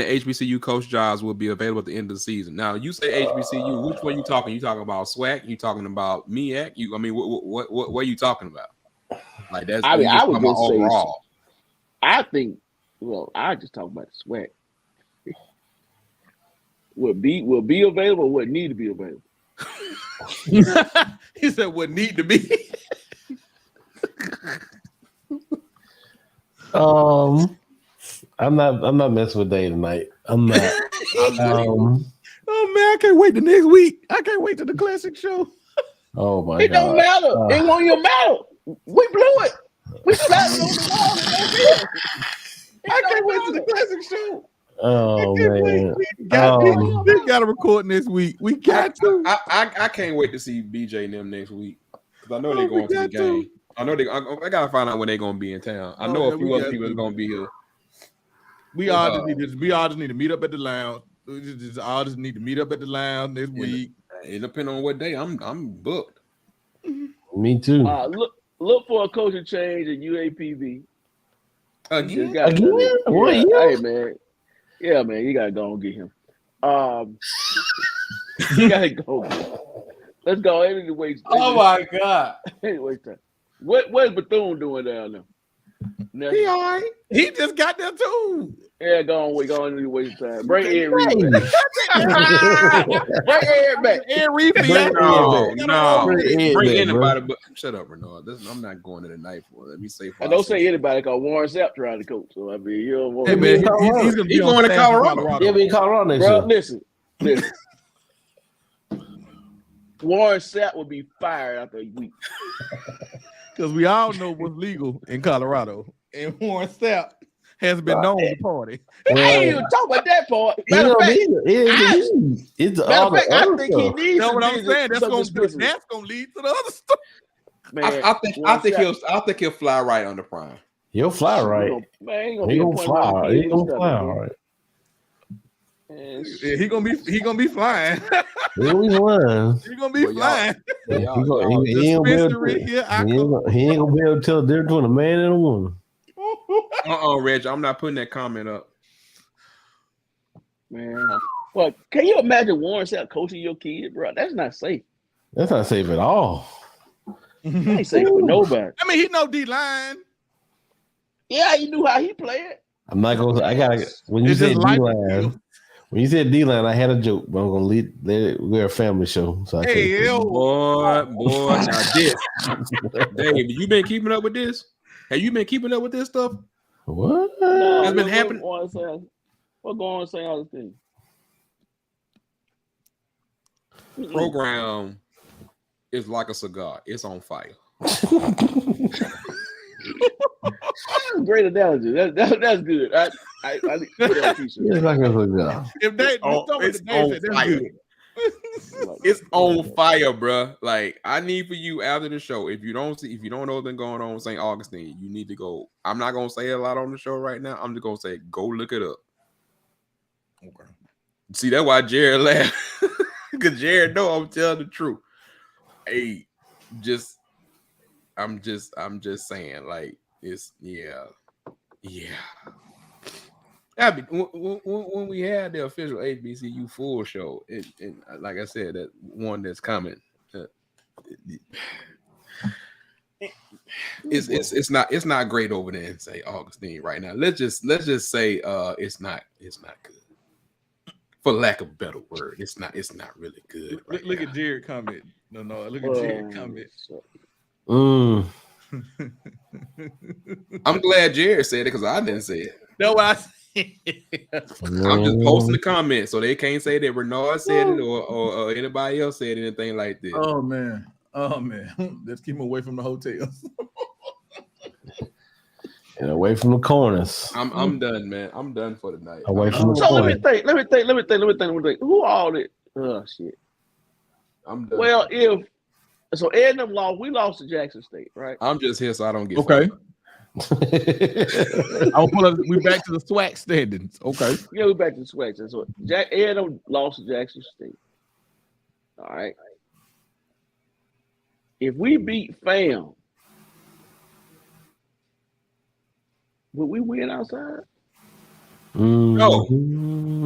HBCU coach jobs will be available at the end of the season. Now you say HBCU. Which one you talking? You talking about SWAC? You talking about MEAC? What are you talking about? Like that's. I would just say overall. I think. Well, I just talk about the SWAC. Will be available. What need to be available? He said what need to be. I'm not messing with Dave tonight. I'm not. Oh man, I can't wait the next week. I can't wait to the classic show. Oh my God. It don't matter. It won't even matter. We blew it. We slapped it on the wall. I can't wait to the classic show. Oh man. We got to record next week. We got to. I can't wait to see BJ and them next week. Because I know they're going to the game. I know I gotta find out when they're gonna be in town. I know a few other people are gonna be here. We all just need to meet up at the lounge. We just need to meet up at the lounge this week. It depends on what day. I'm booked. Me too. Look for a coaching change at UAPB. Again? Hey man, yeah man, you gotta go and get him. You gotta go. Let's go. Anyway, oh my God. Anyway, what's Bethune doing down there? He all right. He just got there too. Yeah, go on the waste time. Bring Ed Reed back. Bring Ed back. Ed Reed. No. Bring anybody but shut up, Renard. I'm not going to the night for it. Let me say. I don't say anybody because Warren Sapp tried to coach. So I mean, you don't want. Hey man, he's going to Colorado. He'll be in Colorado next year. Bro, listen. Warren Sapp will be fired after a week. because we all know what's legal in Colorado, and Warren Sapp has been known to party. I ain't even talk about that part. Matter of fact, I think he needs. That's what I'm saying. That's gonna lead to the other stuff. Man, I think he'll fly right under Prime. He'll fly right. He gonna fly. He gonna fly all right. Yeah, he gonna be flying. He gonna be flying. He gonna be flying. He ain't gonna be able to tell the difference between a man and a woman. Reg, I'm not putting that comment up. Man, well, can you imagine Warren Sapp coaching your kid, bro? That's not safe. That's not safe at all. That ain't safe for nobody. I mean, he know D-line. Yeah, he knew how he played. I'm not gonna. I gotta. When you said D-line, I had a joke, but I'm gonna we're a family show. So boy, now this, Dave, you been keeping up with this? Have you been keeping up with this stuff? What has been happening? What's going on? Saying all the things. Program is like a cigar; it's on fire. Great analogy. That's good. I need that t-shirt. It's like a cigar. If they, it's on fire. It's on fire, bro. Like, I need for you after the show. If you don't know what's been going on with St. Augustine, you need to go. I'm not gonna say a lot on the show right now. I'm just gonna say go look it up. Okay. See, that's why Jared laughed. Because Jared know I'm telling the truth. Hey, I'm just saying, like, it's yeah. When we had the official HBCU full show, and like I said, that one that's coming, it's not great over there in St. Augustine right now. Let's just say it's not good. For lack of a better word, it's not really good. Look at Jared comment. No, look at Jared comment. I'm glad Jared said it because I didn't say it. No, I said I'm just posting the comments so they can't say that Renard said it or anybody else said anything like this. Oh man. Let's keep him away from the hotels. And away from the corners. I'm done, man. I'm done for the night. Away from the so corners. let me think. Who all it? Oh shit. I'm done. Well, so Ed and them lost, we lost to Jackson State, right? I'm just here so I don't get okay. I'll pull up. We back to the SWAC standings. Okay. Yeah, we back to the SWAC. So Ed and them lost to Jackson State. All right. If we beat FAM, will we win outside? No.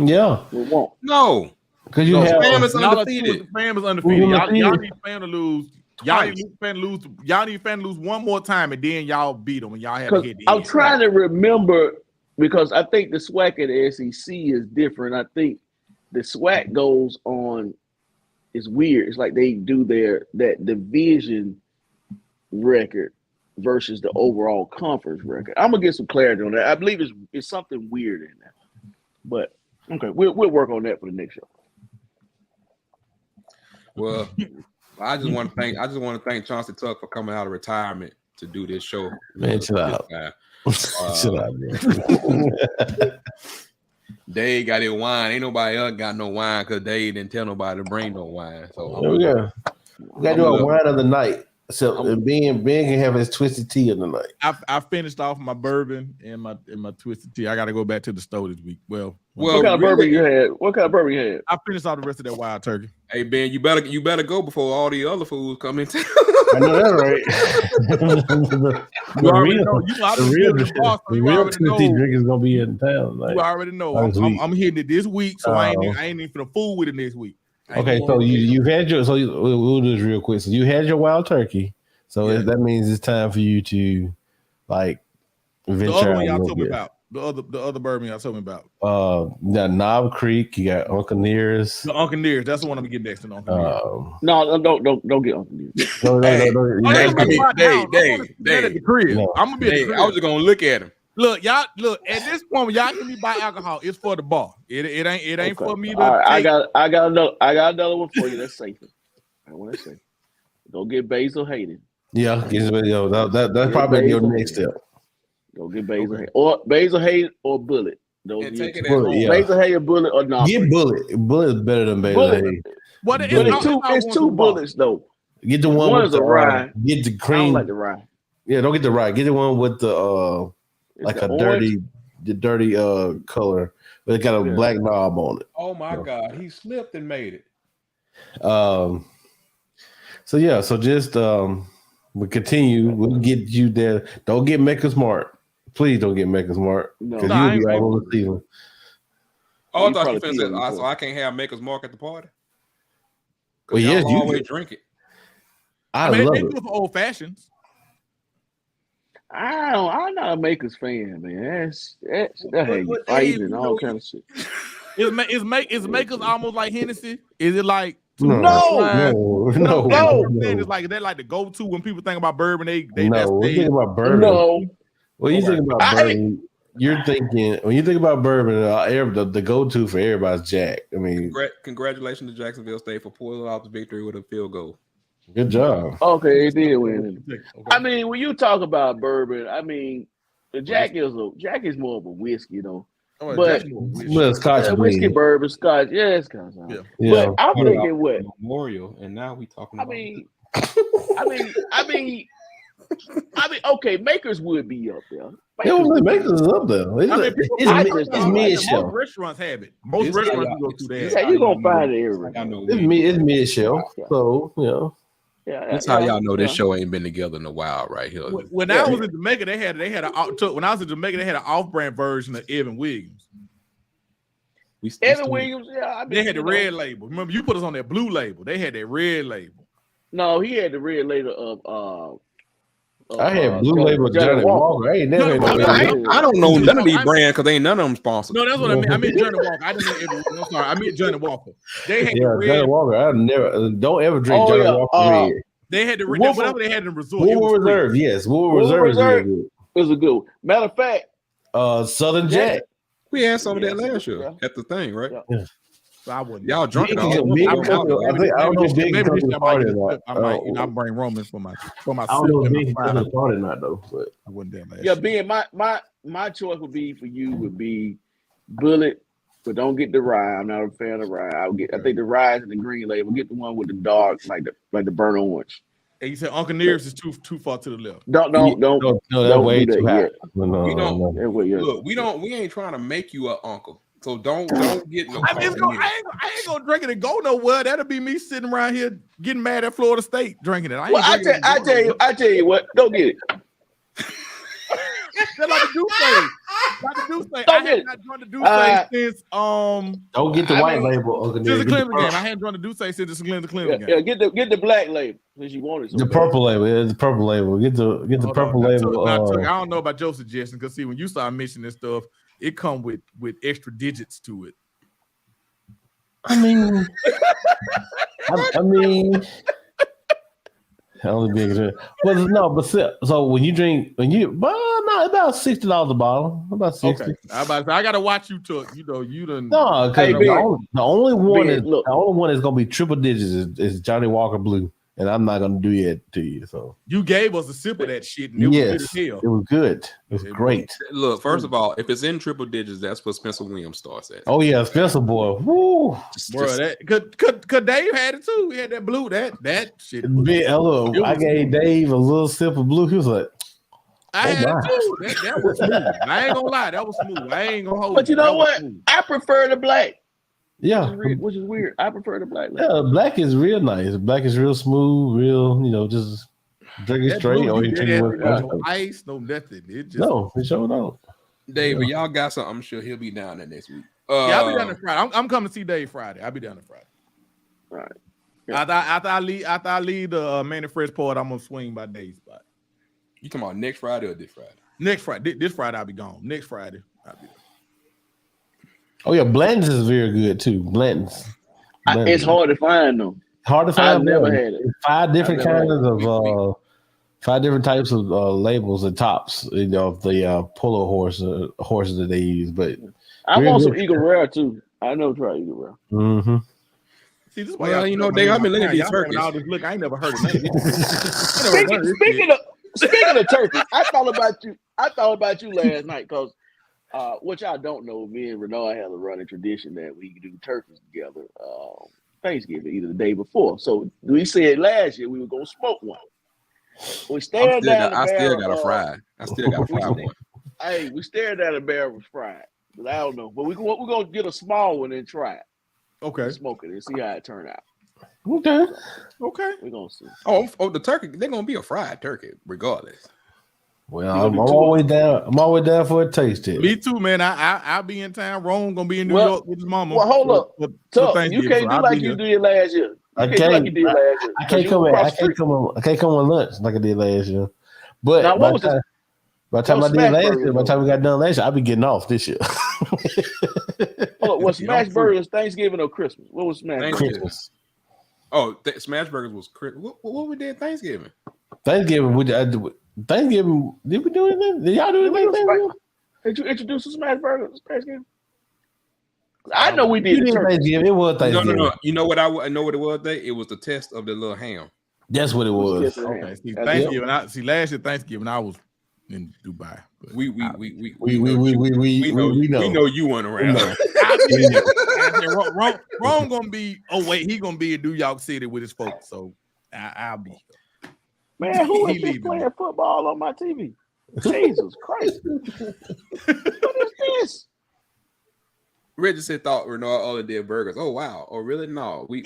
Yeah. We won't. No. Because you have FAM is undefeated. FAM is undefeated. Y'all need FAM to lose. Y'all need FAM to lose one more time, and then y'all beat them, and y'all have to hit the I'm trying to remember because I think the SWAC and the SEC is different. I think the SWAC goes on. It's weird. It's like they do that division record versus the overall conference record. I'm gonna get some clarity on that. I believe it's something weird in that. But okay, we'll work on that for the next show. Well, I just want to thank Chauncey Tuck for coming out of retirement to do this show. Man, chill out. Chill out, man. Dave got his wine. Ain't nobody else got no wine because Dave didn't tell nobody to bring no wine. So there we go. We gotta do a wine of the night. So Ben can have his twisted tea of the night. I finished off my bourbon and my twisted tea. I got to go back to the store this week. Well, what kind of bourbon you had? What kind of bourbon you had? I finished off the rest of that wild turkey. Hey Ben, you better go before all the other foods come in. I know that, right? The real twisted drink is gonna be in town. You already know. I'm hitting it this week, so I ain't even for the food with it next week. Okay, so you've had your we'll do this real quick. So you had your wild turkey. So that means it's time for you to like venture the other one out y'all told me about. The other bourbon y'all told me about. Knob Creek, you got Uncle Nearest. The Uncle Nearest, that's the one I'm gonna get next to Uncle Nearest. No, don't get Uncle Nearest. No. Dave. I'm gonna be at the crib. I was just gonna look at him. Look, y'all. Look, at this point, when y'all can be buy alcohol, it's for the bar. It ain't for me to. All right, I got another one for you. That's safer. I want to say, go get Basil Hayden. Yeah, that's probably your next step. Go get Basil Hay or Bullet. Basil Hay or Bullet or not. Get Bullet. Bullet is better than Basil Hay. But it's two bullets though. Get the one with the rye. Get the cream. I don't like the rye. Yeah, don't get the rye. Get the one with the like a orange? dirty color. But it got a black knob on it. Oh my God, he slipped and made it. So just we'll continue. We'll get you there. Don't get Mecca Smart. Please don't get Mecca Smart because you'll be all over the ceiling. Oh, I thought you said so I can't have Maker's Mark at the party. Well, yes, you always drink it. I mean, they do it for old fashions. I'm not a Maker's fan, man. That's how you fighting and all kind of shit. Is Maker's almost like Hennessy? Is it like no? It's like they're like the go-to when people think about bourbon. They think about bourbon. No. When you think about bourbon, you're thinking when you think about bourbon, the go-to for everybody's Jack. I mean, congratulations to Jacksonville State for pulling off the victory with a field goal. Good job. Okay, it did win. Okay. I mean, when you talk about bourbon, I mean, the Jack is more of a whiskey, though. But Scotch, whiskey, bourbon, Scotch, it's Scotch. Yeah. But I'm thinking what Memorial, and now we talking. I mean, okay, Makers would be up there. Makers is up there. It's mid-shelf. Most restaurants have it. Most restaurants you go to there. Yeah, you're gonna find it everywhere. It's mid-shelf. So that's how y'all know this show ain't been together in a while, right here. When I was in Jamaica, they had an off-brand version of Evan Williams. Evan Williams, they had the red label. Remember, you put us on that blue label. They had that red label. No, he had the red label of. I had blue label Johnny Walker. I don't know none of these brands because ain't none of them sponsored. No, that's what I mean. I meant Johnny Walker. I didn't mean Evan. I'm sorry. I meant Johnny Walker. They had the red. Johnny Walker. I don't ever drink Johnny Walker red. They had the whatever they had in the resort. Woodward Reserve, yes. Woodward Reserve is a good one. Matter of fact, Southern Jack. We had some of that last year at the thing, right? Yeah. So I wouldn't. Y'all drunk it all. I bring Romans for my. I don't know if Big party or not though, but I wouldn't damn last. Yeah, being my choice would be Bullet, but don't get the rye. I'm not a fan of rye. I think the rye is in the green label. Get the one with the dark, like the burnt orange. And you said Uncle Nearest is too far to the left. Don't that way too high. Look, we ain't trying to make you an uncle. So don't get no. I ain't gonna drink it and go nowhere. That'll be me sitting around here getting mad at Florida State drinking it. I tell you what, don't get it. That's like the Duce. I had not drunk the Duce since Don't get the white label. Since the Clemson game, I hadn't drunk the Duce since the Clemson game. Yeah, get the black label since you wanted the purple label. Yeah, the purple label. Get the purple label. I don't know about your suggestion because see when you start mentioning this stuff, it come with extra digits to it. I mean, so when you drink, about $60 a bottle, about $60. Okay. I gotta watch you talk. You done. No, because the only one that's gonna be triple digits is Johnny Walker Blue, and I'm not gonna do it to you. So you gave us a sip of that shit, and it was good as hell. It was good. It was great. Look, first of all, if it's in triple digits, that's what Spencer Williams starts at. Oh yeah, Spencer boy. Woo. Could Dave had it too. We had that blue. That shit. I gave Dave a little sip of blue. He was like, I had it too. That was smooth. I ain't gonna lie, that was smooth. I ain't gonna hold. But you know what? I prefer the black. Yeah, which is weird. I prefer the black. Yeah, black is real nice. Black is real smooth, real. Just drink it straight, or you drink it with ice, no nothing. It sure don't. Dave, but y'all got something. I'm sure he'll be down there next week. I'll be down there Friday. I'm coming to see Dave Friday. I'll be down there Friday. All right. Yeah. After I leave the Man and Fresh part, I'm gonna swing by Dave's spot. You talking about next Friday or this Friday? Next Friday. This Friday I'll be gone. Next Friday I'll be there. Oh yeah, Blanton's is very good too. Blanton's. It's hard to find them. Hard to find. I've never had it. 5 different kinds of 5 different types of labels and tops. Of the polo horses that they use. But I want some Eagle Rare too. I never tried Eagle Rare. Mm-hmm. See, this is why Well, you know, Dave, I've been looking at these turkeys. All this look, I ain't never heard of none of this. Speaking of turkey, I thought about you last night because what y'all don't know, me and Renard have a running tradition that we do turkeys together Thanksgiving, either the day before. So we said last year we were gonna smoke one. We stared down the barrel. I still got a fried. I still got a fried one. Hey, we stared down the barrel was fried. But I don't know. But we're gonna get a small one and try it. Okay. Smoke it and see how it turned out. Okay. We're gonna see. Oh, the turkey, they're gonna be a fried turkey, regardless. Well, I'm always down. I'm always down for a taste test. Me too, man. I'll be in town. Rome gonna be in New York with his mama. Well, hold up. You can't do like you did last year. I can't come on lunch like I did last year. But now, by the time I did last year, by the time we got done last year, I'll be getting off this year. Was Smash Burgers Thanksgiving or Christmas? What was Smash Burgers? Christmas. Oh, Smash Burgers was Christmas. What we did Thanksgiving? Thanksgiving, did we do anything? Did y'all do anything? Did you introduce the Smash Burgers Thanksgiving? I know we did Thanksgiving. It was Thanksgiving. No. You know what I know what it was? It was the test of the little ham. That's what it was. Okay. See, Thanksgiving. Last year Thanksgiving I was in Dubai. We know you weren't around. Rome gonna be. Oh wait, he gonna be in New York City with his folks. So I'll be. Man, who is this playing football on my TV? Jesus Christ! What is this? Reggie thought Renard only did burgers. Oh wow! Oh really? No. No.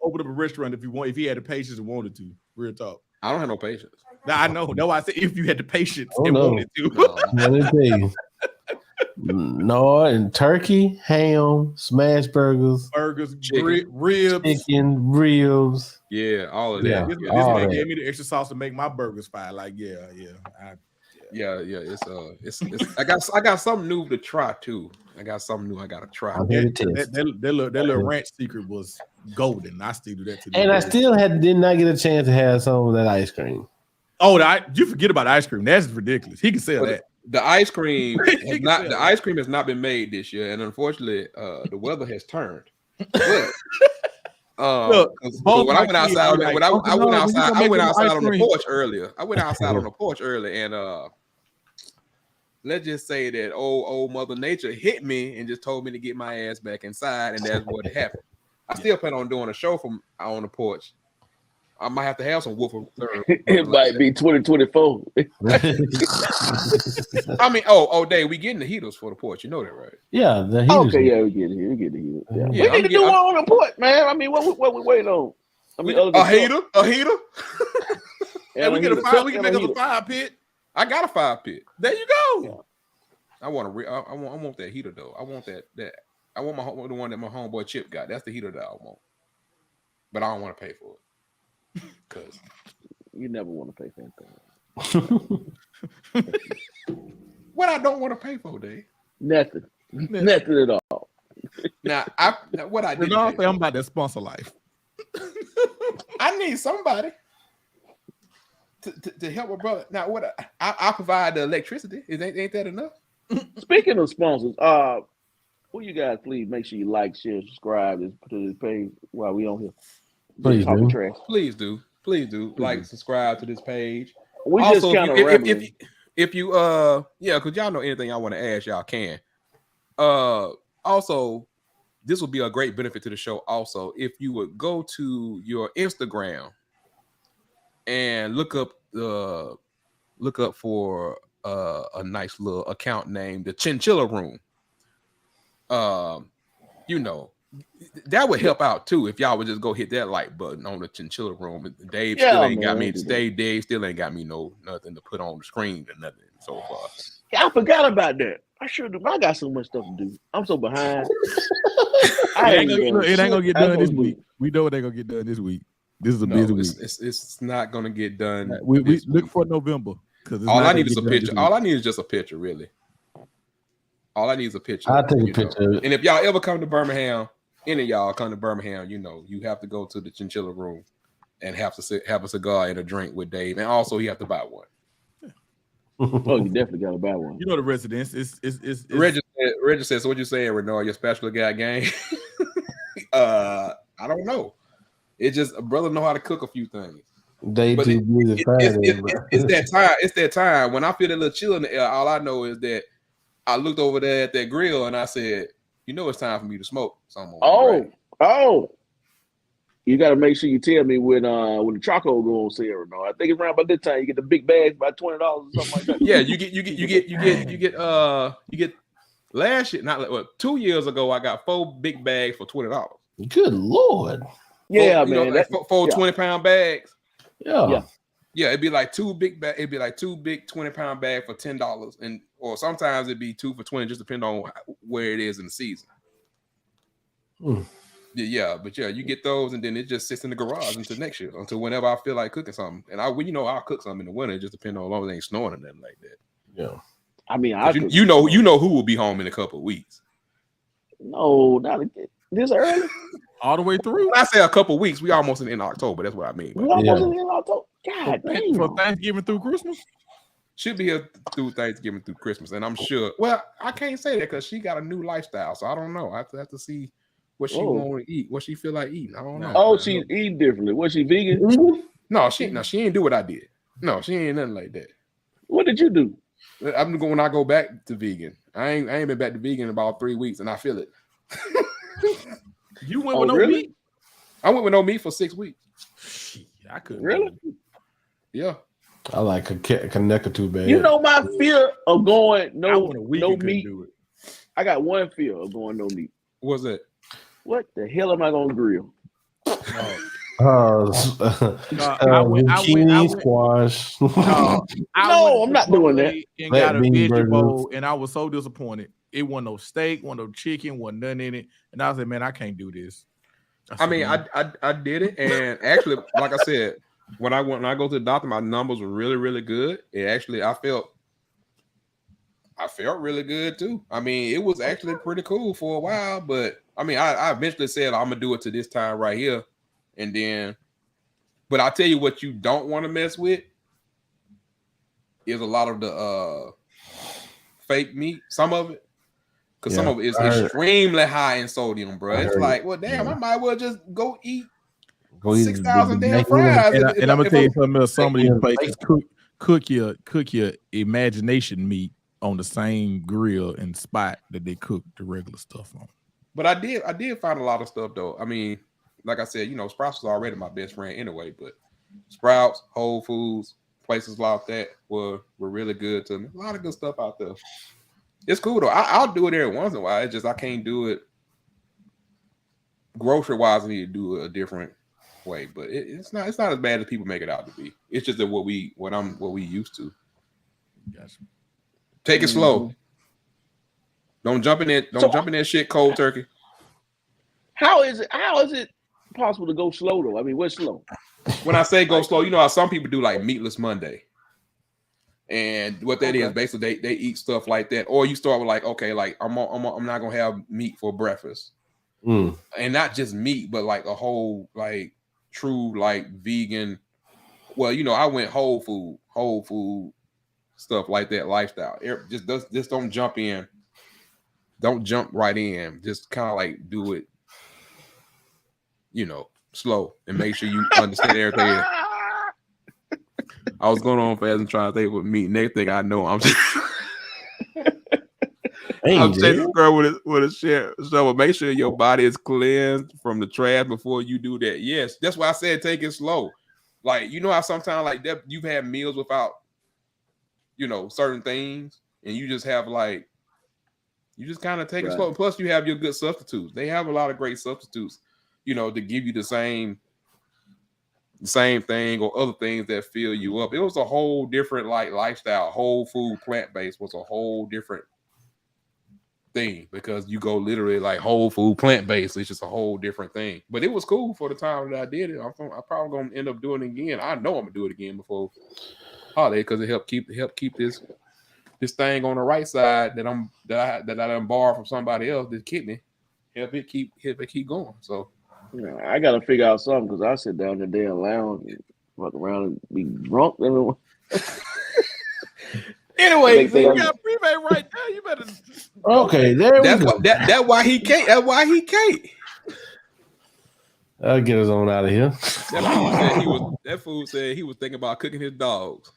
Open up a restaurant if he had the patience and wanted to. Real talk. I don't have no patience. Now, I know. No, I said if you had the patience and wanted to. Let me tell you. No, and turkey, ham, smash burgers, ribs, chicken, ribs. Yeah, all of that. This man gave me the extra sauce to make my burgers fire. Like, yeah. It's I got something new to try too. I got something new I gotta try. That little ranch secret was golden. I still do that today. And I still did not get a chance to have some of that ice cream. Oh, you forget about ice cream. That's ridiculous. He can sell that. The ice cream has not been made this year, and unfortunately, the weather has turned. But, when I went outside, I went outside on the porch earlier. I went outside on the porch earlier, and let's just say that old Mother Nature hit me and just told me to get my ass back inside, and that's what happened. I still plan on doing a show from on the porch. I might have to have some woofer. It might be 2024. I mean, Dave, we getting the heaters for the porch. You know that, right? Yeah, the heaters. Okay, yeah, we get the heaters. Yeah. We need to do one on the porch, man. I mean, what we waiting on? I mean, a heater. And we get a fire. We can make us a fire pit. I got a fire pit. There you go. Yeah. I want that heater though. I want that. I want the one that my homeboy Chip got. That's the heater that I want. But I don't want to pay for it. Because you never want to pay for anything. What I don't want to pay for, Dave? Nothing at all. Now, what I did. I'm about that sponsor life. I need somebody to help my brother. Now, what I provide the electricity. Ain't that enough? Speaking of sponsors, will you guys please make sure you like, share, subscribe to this page while we on here. Please do. Like, subscribe to this page. We also, just kind of if you because y'all know anything I want to ask, y'all can. Also, this will be a great benefit to the show. Also, if you would go to your Instagram and look up for a nice little account named the Chinchilla Room. That would help out too if y'all would just go hit that like button on the Chinchilla Room. Dave still ain't got me nothing to put on the screen or nothing so far. Yeah, I forgot about that. I sure do. I got so much stuff to do. I'm so behind. It ain't gonna get done this week. We know it ain't gonna get done this week. This is a busy week. It's not gonna get done. We look for November because all I need is a picture. All I need is just a picture, really. All I need is a picture. I'll take a picture. And if y'all ever come to Birmingham, any of y'all come to Birmingham, you have to go to the Chinchilla Room and have a cigar and a drink with Dave, and also you have to buy one. Oh, you definitely gotta buy one. You know the residence. It's Reggie Richard said, so what you saying, Renard? Your special guy game? I don't know. It just a brother know how to cook a few things. It's that time. It's that time when I feel that little chill in the air. All I know is that I looked over there at that grill and I said, "You know, it's time for me to smoke something." Oh! You got to make sure you tell me when the charcoal go on sale. No, I think it's around by this time. You get the big bags by $20 or something like that. Yeah, you get. Last year, not 2 years ago, I got 4 big bags for $20. Good Lord! Yeah, man, like 4 20-pound bags. Yeah, it'd be like 2 big bags. It'd be like 2 big 20-pound bags for $10, and or sometimes it'd be 2 for $20, just depending on where it is in the season. Yeah, but you get those, and then it just sits in the garage until next year, until whenever I feel like cooking something. And I'll cook something in the winter. It just depends on how long it ain't snowing or nothing like that. Yeah. I mean, you know who will be home in a couple of weeks. No, not this early. All the way through. When I say a couple of weeks, we almost in October. That's what I mean. We almost in October. God damn. From Thanksgiving through Christmas? Should be here through Thanksgiving through Christmas, and I'm sure. Well, I can't say that because she got a new lifestyle, so I don't know. I have to see what she want to eat, what she feel like eating. I don't know. Oh, she's eating differently. Was she vegan? No, she ain't do what I did. No, she ain't nothing like that. What did you do? I'm going when I go back to vegan. I ain't been back to vegan in about 3 weeks, and I feel it. You went with no meat? I went with no meat for 6 weeks. I couldn't. Really? Yeah. I like a connector too bad. You know my fear of going no meat. Do it. I got one fear of going no meat. What's that? What the hell am I gonna grill? Zucchini, squash. I'm not doing that. And got a veggie bowl, and I was so disappointed. It wasn't no steak, wasn't no chicken, wasn't nothing in it. And I said, man, I can't do this. I did it, and actually, like I said, when I go to the doctor, my numbers were really, really good. I felt really good too. I mean, it was actually pretty cool for a while, but I mean, I eventually said I'm gonna do it to this time right here, and then. But I tell you what, you don't want to mess with is a lot of the fake meat. Some of it, because some of it is extremely high in sodium, bro. It's like, well, damn, I might well just go eat 6,000 damn fries. And I'm gonna tell you something else. Some of these places cook your imagination meat on the same grill and spot that they cook the regular stuff on. But I did find a lot of stuff though. I mean, like I said, Sprouts was already my best friend anyway, but Sprouts, Whole Foods, places like that were really good to me. A lot of good stuff out there. It's cool though. I'll do it every once in a while. It's just I can't do it grocery wise. I need to do it a different way, but it's not as bad as people make it out to be. It's just that what we used to. Gotcha. Take it slow. Don't jump in it. Don't jump in that shit cold turkey. How is it possible to go slow though? I mean, what's slow? When I say go slow, you know how some people do like meatless Monday. And what that is basically they eat stuff like that. Or you start with like, okay, like I'm not gonna have meat for breakfast. And not just meat, but like a whole like true like vegan. Well, I went whole food stuff like that lifestyle. Just don't jump in. Don't jump right in. Just kind of like do it, slow and make sure you understand everything. I was going on fast and trying to think with me. Next thing I know, I'm chasing this girl with a share. So make sure your body is cleansed from the trash before you do that. Yes, that's why I said take it slow. Like how sometimes like that you've had meals without, certain things, and you just have like. You just kind of take it slow. Plus, you have your good substitutes. They have a lot of great substitutes, to give you the same thing or other things that fill you up. It was a whole different like lifestyle. Whole food, plant-based was a whole different thing because you go literally like whole food, plant-based. It's just a whole different thing. But it was cool for the time that I did it. I'm probably gonna end up doing it again. I know I'm gonna do it again before holiday because it helped keep this thing on the right side that I done borrowed from somebody else, this kidney, help it keep going. So I gotta figure out something because I sit down in the damn lounge and fuck around and be drunk. Anyway, you got prepay right now. You better Okay, there we go. That's why he can't. That's why he can't. I'll get us on out of here. That fool said he was thinking about cooking his dogs.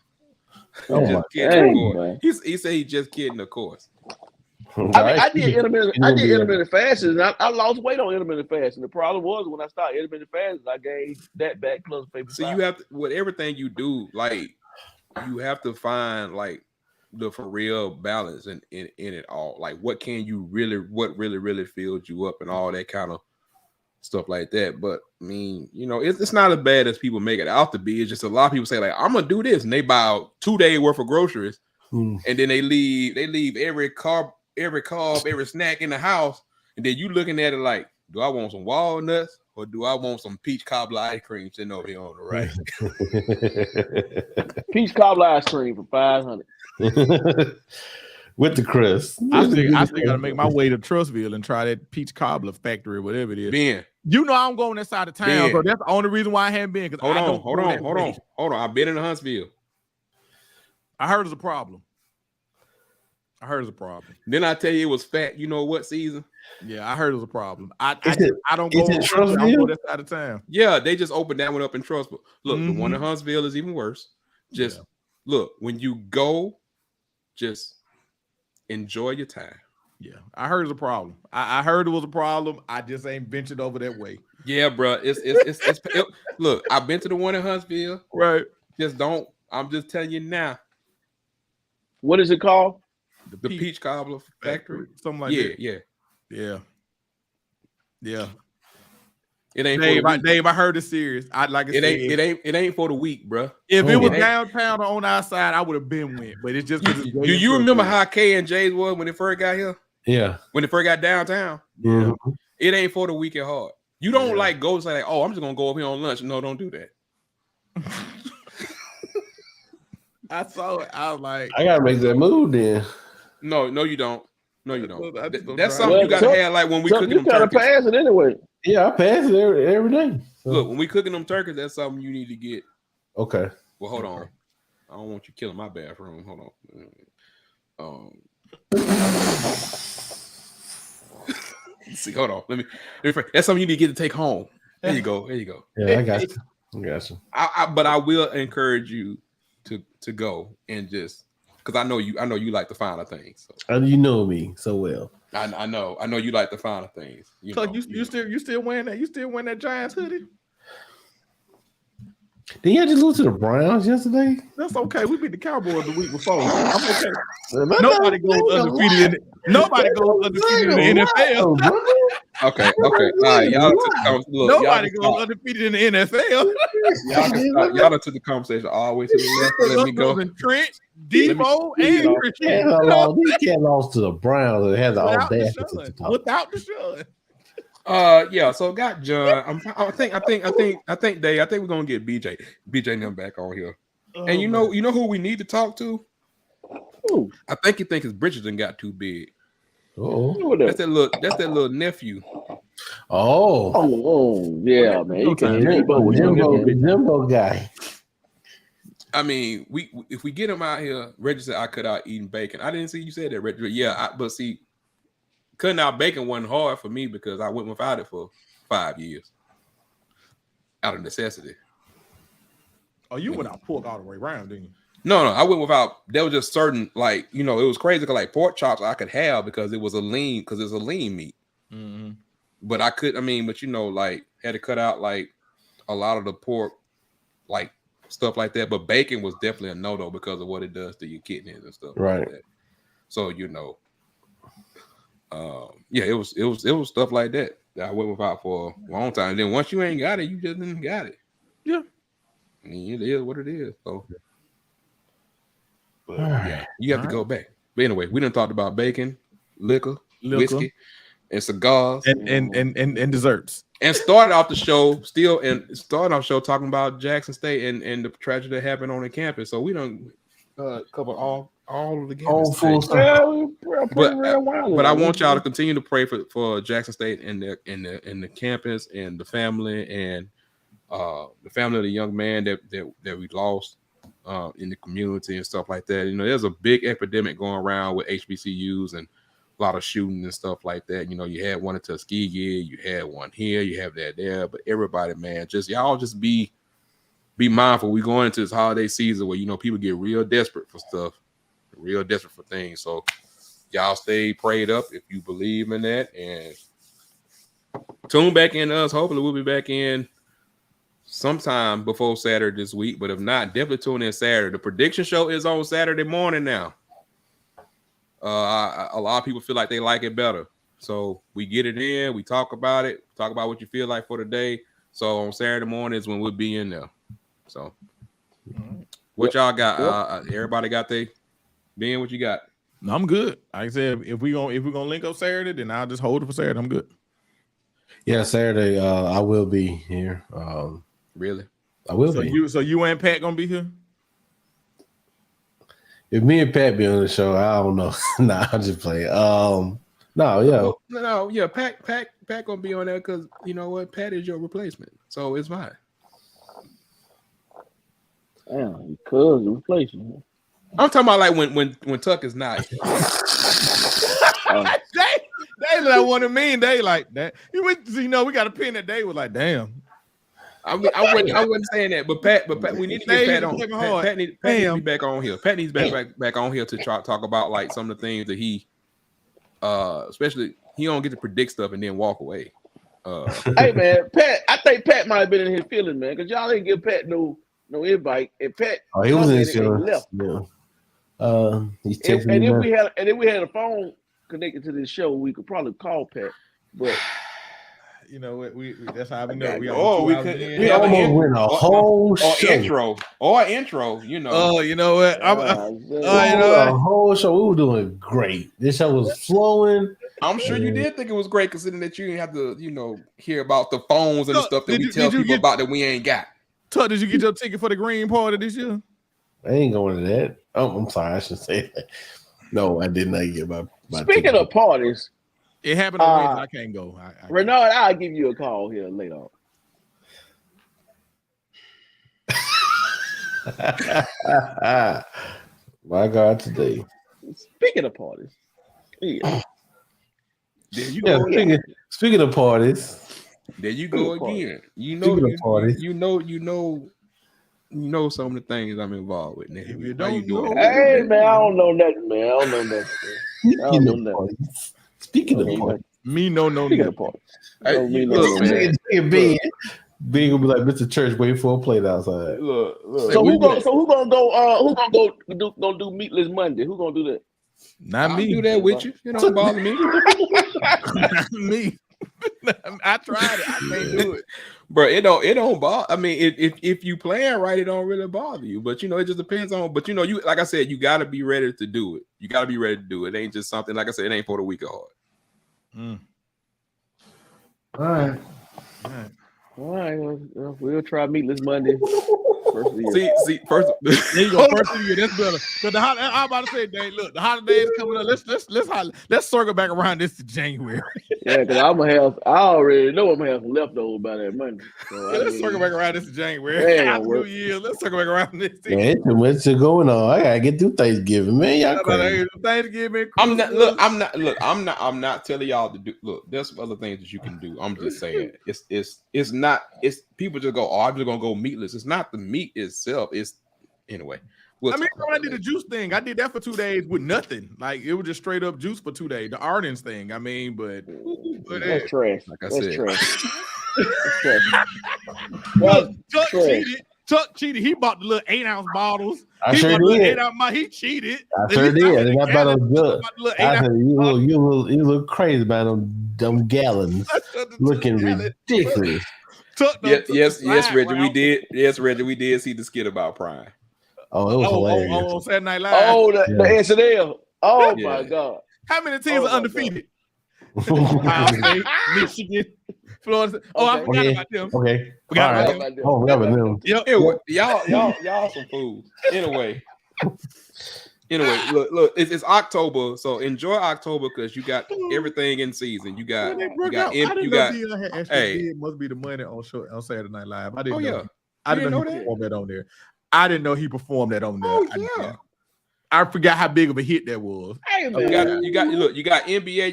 Oh just my kidding, man. He said he just kidding, of course. I did intermittent fasting, and I lost weight on intermittent fasting. The problem was when I started intermittent fasting, I gained that back plus paper. So you have to, with everything you do, like you have to find like the for real balance in it all. Like what really fills you up and all that kind of stuff like that. But I mean, it's not as bad as people make it out to be. It's just a lot of people say like, I'm gonna do this, and they buy 2 days worth of groceries, and then they leave every carb, every snack in the house, and then you looking at it like, do I want some walnuts or do I want some peach cobbler ice cream sitting over here on the right? Peach cobbler ice cream for $500. With the crisp. I still gotta make my way to Trustville and try that peach cobbler factory, whatever it is. Ben, I'm going that side of town, so that's the only reason why I haven't been. Hold on. I've been in Huntsville. I heard it's a problem. Then I tell you it was fat. You know what season? Yeah, I heard it was a problem. I don't go. I go that side of town. Yeah, they just opened that one up in Trustville. Look, the one in Huntsville is even worse. Look, when you go, just enjoy your time. Yeah, I heard it's a problem. I heard it was a problem. I just ain't ventured over that way. Yeah, bro. Look, I've been to the one in Huntsville. Right. I'm just telling you now. What is it called? The Peach Cobbler Factory. Something like that. Yeah. It ain't Dave, I heard it's serious. It ain't for the weak, bro. If it was downtown or on our side, I would have been went. But it's just because do you remember how K and J's was when they first got here? Yeah. When they first got downtown? Yeah. It ain't for the weak at heart. You don't like go and say, like, oh, I'm just gonna go up here on lunch. No, don't do that. I saw it. I was like, I gotta make that move then. No, you don't. No, you don't. That's something you gotta have. Like when we cooking them turkeys. Pass it anyway. Yeah, I pass it every day. So. Look, when we cooking them turkeys, that's something you need to get. Okay. Well, hold on. I don't want you killing my bathroom. Hold on. See, hold on. Let me. That's something you need to get to take home. There you go. Yeah, I got you. But I will encourage you to go and just because I know you like the finer things. So. You know me so well. I know you like the finer things. You still wearing that? You still wearing that Giants hoodie? Did you just lose to the Browns yesterday? That's okay. We beat the Cowboys the week before. I'm okay. Nobody goes undefeated in the NFL. Okay. All right, y'all. Nobody goes undefeated in the NFL. Y'all took the conversation all the way to the left. Let me go. Trent, Debo, and Christian. He can't lost to the Browns. It had the audacity to talk without the Deshaun. So got John. I think Dave. I think we're gonna get BJ and them back on here. And you know who we need to talk to? Ooh. I think he thinks his britches done got too big. Oh, that's that little nephew. Oh, yeah, man. You can Jimbo guy. I mean, if we get him out here, Reggie said I cut out eating bacon. I didn't see you said that, Reggie. Yeah, but see, cutting out bacon wasn't hard for me because I went without it for 5 years out of necessity. Oh, you went out pork all the way around, didn't you? No, I went without. There was just certain, like, it was crazy because like pork chops I could have because it was a lean meat. Mm-hmm. But I could, like had to cut out like a lot of the pork, like stuff like that. But bacon was definitely a no-no because of what it does to your kidneys and stuff. Right. Like that. So it was stuff like that I went without for a long time. And then once you ain't got it, you just didn't got it. Yeah. I mean, it is what it is. So. But, yeah, you have to go back. But anyway, we done talked about bacon, liquor, whiskey, and cigars, and desserts. And started off the show talking about Jackson State and the tragedy that happened on the campus. So we done cover all of the games. But I want y'all to continue to pray for Jackson State and the campus and the family and the family of the young man that we lost. In the community and stuff like that. There's a big epidemic going around with HBCUs and a lot of shooting and stuff like that. You know, you had one in Tuskegee, you had one here, you have that there, but everybody, man, y'all just be mindful. We going into this holiday season where, you know, people get real desperate for stuff, real desperate for things. So y'all stay prayed up if you believe in that, and tune back in to us. Hopefully we'll be back in sometime before Saturday this week, but if not, definitely tune in Saturday. The prediction show is on Saturday morning now. A lot of people feel like they like it better, so we get it in, we talk about it, talk about what you feel like for the day. So on Saturday morning is when we'll be in there. So what y'all got? Everybody got Ben, what you got? No, I'm good. Like I said, if we're gonna link up Saturday, then I'll just hold it for Saturday. I'm good. Yeah, Saturday I will be here. Really? I will be. So you and Pat gonna be here? If me and Pat be on the show, I don't know. Nah, I'm just playing. No, yeah. Pat gonna be on there because you know what? Pat is your replacement, so it's fine. Damn, cuz the replacement. I'm talking about like when Tuck is not. They like one of mean. They like that. You know, we got a pin that day was like, damn. I wasn't saying that, but Pat, we need to get Pat on. Pat needs to be back on here. Pat needs to be back on here to talk about like some of the things that he, especially he don't get to predict stuff and then walk away. Hey man, Pat, I think Pat might have been in his feelings, man, because y'all didn't give Pat no invite. And Pat, he was in his feelings. Left. Yeah. He's texting me. And if we had a phone connected to this show, we could probably call Pat, but. You know what? We that's how we know. We almost win a whole show. Intro. You know. Oh, you know what? A whole show. We were doing great. This show was flowing. I'm sure you did think it was great, considering that you didn't have to, you know, hear about the phones and the stuff that we tell people about that we ain't got. Tuck, did you get your ticket for the Green Party this year? I ain't going to that. Oh, I'm sorry. I should say that. No, I did not get my Speaking ticket. of parties. It happened on Wednesday. I can't go. Renard, I'll give you a call here later on. My God, today. Speaking of parties. Yeah. Speaking of parties. There you go again. You know some of the things I'm involved with. Now. You don't know. Hey man, I don't know nothing, man. I don't know nothing. Speaking of parties. Me no. Speaking of parties. Big gonna be like Mr. Church waiting for a plate outside. Look. So who gonna go do Meatless Monday? Who gonna do that? Not me. Do that with you. It don't bother me. Not me. I tried it. I can't do it. Bro, it don't bother. I mean, if you playing right, it don't really bother you. But you know, it just depends on. But you know, you like I said, you got to be ready to do it. You got to be ready to do it. It ain't just something like I said. It ain't for the weak of heart. All right. We'll try Meatless Monday. See, first there you go. First of the year, that's better. Because I'm about to say, Dave, look, the holidays coming up. Let's circle back around this to January. Yeah, because I already know I'm gonna have some leftovers by that Monday. So let's circle back around this to January. After New Year, let's circle back around this. Man, too much going on. I gotta get through Thanksgiving, man. Y'all crazy. Thanksgiving. I'm not telling y'all to do. Look, there's some other things that you can do. I'm just saying, it's not. It's people just go. Oh, I'm just gonna go meatless. It's not the meat itself. It's anyway. I mean, when I did the juice thing, I did that for 2 days with nothing. Like it was just straight up juice for 2 days. The Ardens thing. I mean, but that's trash. Like I said, trash. Chuck cheated. He bought the little 8-ounce bottles. I sure did. He cheated. I sure did. And I bought them good. You look crazy about them gallons. Looking ridiculous. Yes, Reggie, we did. Yes, Reggie, we did see the skit about Prime. Oh, it was hilarious. On Saturday Night Live. Oh, the SNL. Oh my God. How many teams are undefeated? Ohio State, Michigan, Florida. I forgot about them. Okay. We got about them. Oh, we got about them. Y'all some fools. Anyway, look, it's October, so enjoy October because you got everything in season. You got. Hey, it must be the money on Saturday Night Live. I didn't know. I didn't know he performed that on there. I didn't know he performed that on there. Oh yeah. I forgot how big of a hit that was. Hey, You man. got NBA,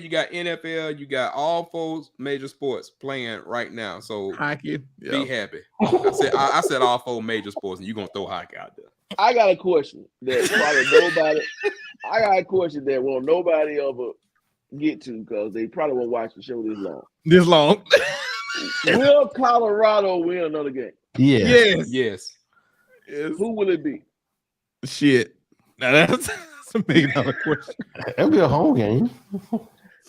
you got NFL, you got all 4 major sports playing right now. So Hockey, be happy. I said all 4 major sports, and you're gonna throw hockey out there. I got a question that probably nobody. I got a question that won't nobody ever get to because they probably won't watch the show this long. Will Colorado win another game? Yes. Who will it be? Shit. Now that's a $1 million question. That'll be a home game.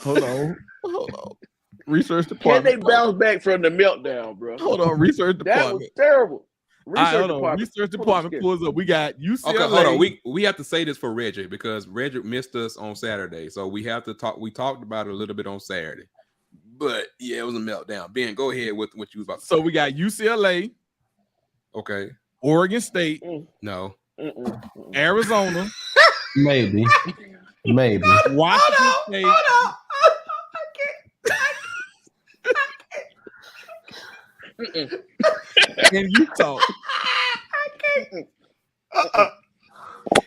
Hold on. Research Can department. they bounce back from the meltdown, bro? Hold on. Research department. That was terrible. Research department pulls up. We got UCLA. Okay, hold on. We have to say this for Reggie because Reggie missed us on Saturday, so we have to talk. We talked about it a little bit on Saturday, but yeah, it was a meltdown. Ben, go ahead with what you was about to say. So we got UCLA. Okay. Oregon State. No. Arizona. Maybe. Washington State. And Utah.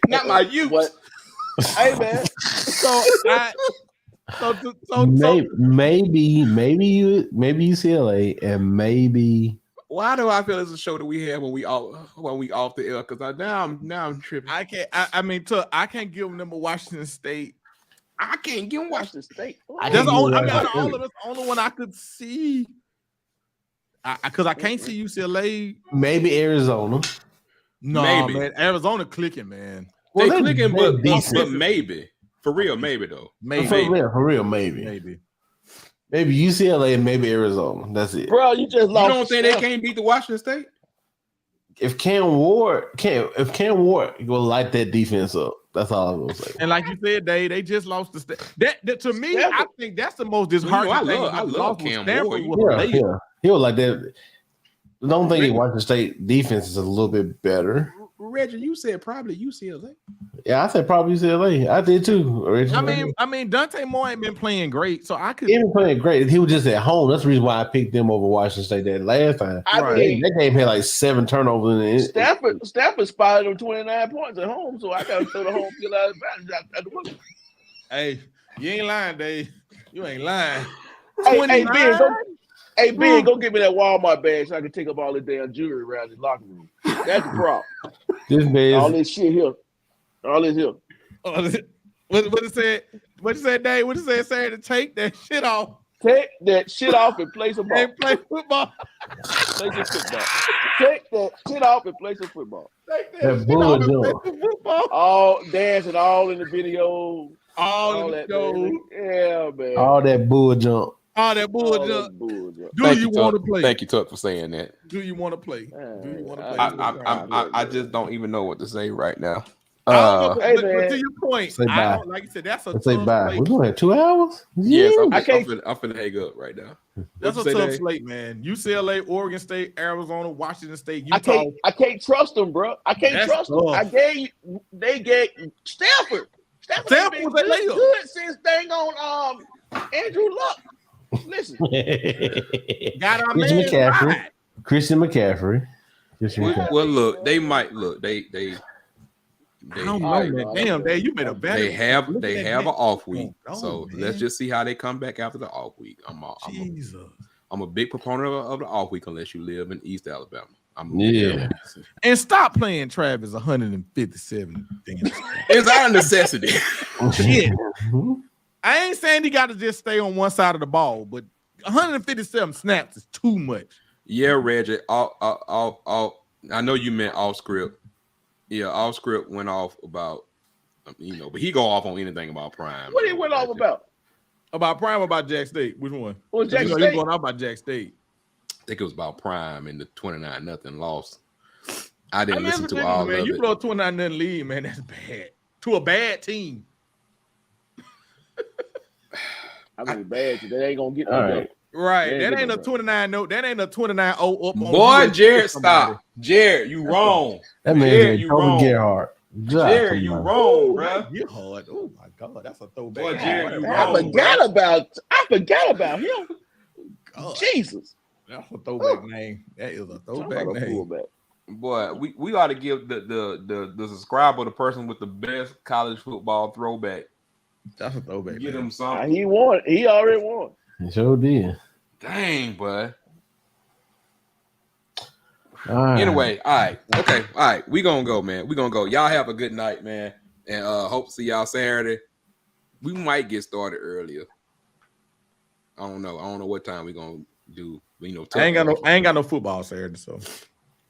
Not my youth. What? Hey, man. Maybe UCLA and maybe. Why do I feel it's a show that we have when we off the air? Because now I'm tripping. I can't. I can't give them a Washington State. I can't give them Washington State. That's the only. All of us. Only one I could see. Because I can't see UCLA. Maybe Arizona. No, maybe. Man. Arizona clicking, man. They clicking, but maybe. For real, maybe though. Maybe. For real, maybe. Maybe UCLA and maybe Arizona. That's it. Bro, you just lost. You don't think they can't beat the Washington State? If Cam Ward will light that defense up. That's all I'm gonna say. And like you said, they just lost the state. That to me, I think that's the most disheartening thing. I love Cam Ward. Yeah. He was like that. The only thing he Washington State defense is a little bit better. Reggie, you said probably UCLA. Yeah, I said probably UCLA. I did too. Reggie. I mean, Dante Moore ain't been playing great, so I could. He been playing great. He was just at home. That's the reason why I picked them over Washington State that last time. That game had like 7 turnovers. Stafford spotted him 29 points at home, so I got to throw the home field out of the window. Hey, you ain't lying, Dave. You ain't lying. Hey, Ben, go get me that Walmart bag so I can take up all the damn jewelry around the locker room. That's the problem. All this shit here. What it said? What you said, Dave? What you said, Sarah? To take that shit off. Take that shit off and play some ball. And play football. Play some football. Take that shit off and play some football. Take that shit off and play some football. All dancing, all in the video. All in the show. Yeah, man. All that bull jump. All that bull jump. Do you want to play? Thank you, Tuck, for saying that. Do you want to play? I just don't even know what to say right now. But to your point, like you said, that's a say bye. We're going to have 2 hours. Yes, I'm finna hang up right now. That's a tough slate, man. UCLA, Oregon State, Arizona, Washington State, Utah. I can't trust them, bro. I can't trust them. They gave Stanford. Stanford was good since dang on Andrew Luck. Listen, got our man McCaffrey. Christian McCaffrey. Well, look, they might look. They I don't know, man. Damn, Dave, you made a bet. They have an off week, so let's just see how they come back after the off week. I'm a big proponent of the off week unless you live in East Alabama. And stop playing Travis 157. It's our necessity. Shit. I ain't saying he got to just stay on one side of the ball, but 157 snaps is too much. Yeah, Reggie. I know you meant off script. Yeah, off script went off about, but he go off on anything about Prime. What he went off about? About Prime or about Jack State? Which one? Well, Jack State. He going off about Jack State. I think it was about Prime and the 29-0 loss. I didn't listen to all of it. You blow a 29-0 lead, man. That's bad to a bad team. I mean, bad. That ain't gonna get all right. Right. That ain't a 29-0. That ain't a 29-0 up. Boy, Jared, stop. Jared, you wrong. That man Jared, you wrong. Jared, you wrong, bro. You hard. Oh my God, that's a throwback. Boy, Jared, you I wrong. I forgot about him. God. Jesus. That's a throwback name. That is a throwback name. Boy, we ought to give the subscriber the person with the best college football throwback. That's a throwback. Get him something. He won. He already won. He sure did. Dang, bud. Right. Anyway, all right. Okay, all right. We gonna go, man. We gonna go. Y'all have a good night, man. And hope to see y'all Saturday. We might get started earlier. I don't know what time we gonna do. You know, I ain't got no football Saturday, so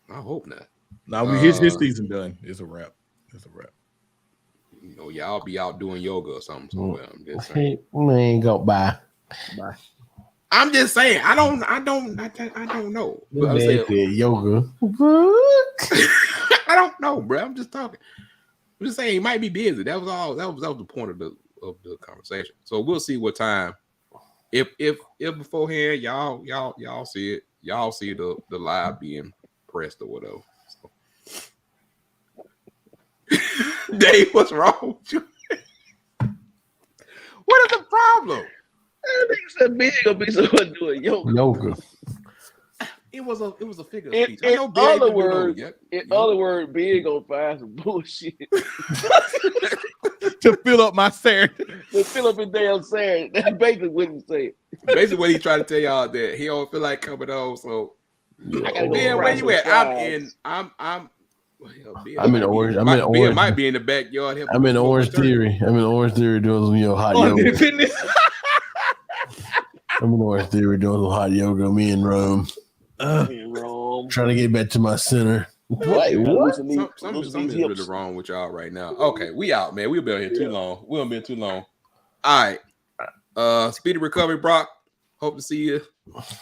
I hope not. now his season done. It's a wrap. You know, y'all be out doing yoga or something somewhere. I'm just saying. We ain't go bye. I'm just saying. I don't know. But I'm saying, yoga. I don't know, bro. I'm just talking. I'm just saying he might be busy. That was all. That was the point of the conversation. So we'll see what time. If beforehand y'all see it, y'all see the live being pressed or whatever. So. Dave, what's wrong with you? What is the problem? I think said Big gonna be someone doing yoga. It was a figure In of speech. I know Big other didn't words, Big gonna find some bullshit To fill up my Saturday. to fill up his damn Saturday. That's basically what he said. Basically, what he tried to tell y'all that he don't feel like coming home. So, I gotta go Ben, where fry you at? some I'm I'm in Orange. I'm in Ben Orange. might be in the backyard. I'm in Orange Theory. I'm in Orange Theory doing some hot yoga. I'm in Orange Theory doing some hot yoga. Me and Rome. Trying to get back to my center. Wait, what? Something's really wrong with y'all right now. Okay, we out, man. We've been here too long. We haven't been too long. All right. Speedy recovery, Brock. Hope to see you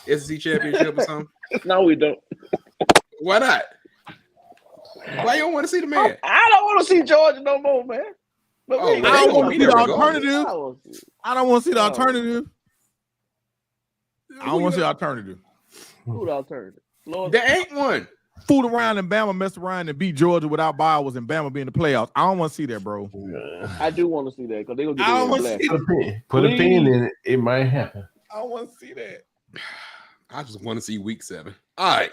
SEC championship or something. No, we don't. Why not? Why you don't want to see the man? I don't want to see Georgia no more, man. But I don't want to see the alternative. I don't want to see the alternative. I don't want to see the alternative. Who the alternative? There ain't one. Fool around and Bama mess around and beat Georgia without Biles and Bama be in the playoffs. I don't want to see that, bro. I do want to see that because they're gonna I don't want get to see that. Put a pin in it. It might happen. I don't want to see that. I just want to see week 7. All right.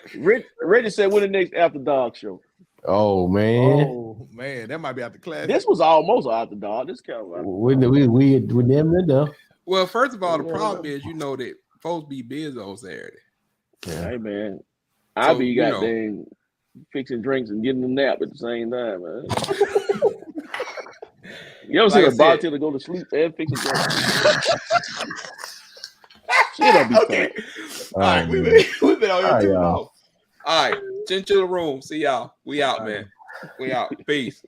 Reggie said, when the next After Dark show? Oh man. Oh man, that might be out the class. This was almost After Dark. This kind of we damn near done. Well, first of all, the problem is that folks be busy on Saturday. Yeah. Hey man, I'll be goddamn fixing drinks and getting a nap at the same time, man. You ever see a bartender go to sleep and fix a drink? Shit, I'll be okay. All right, we've been out here too long. All right, chin to the room. See y'all. We out, man. We out. Peace.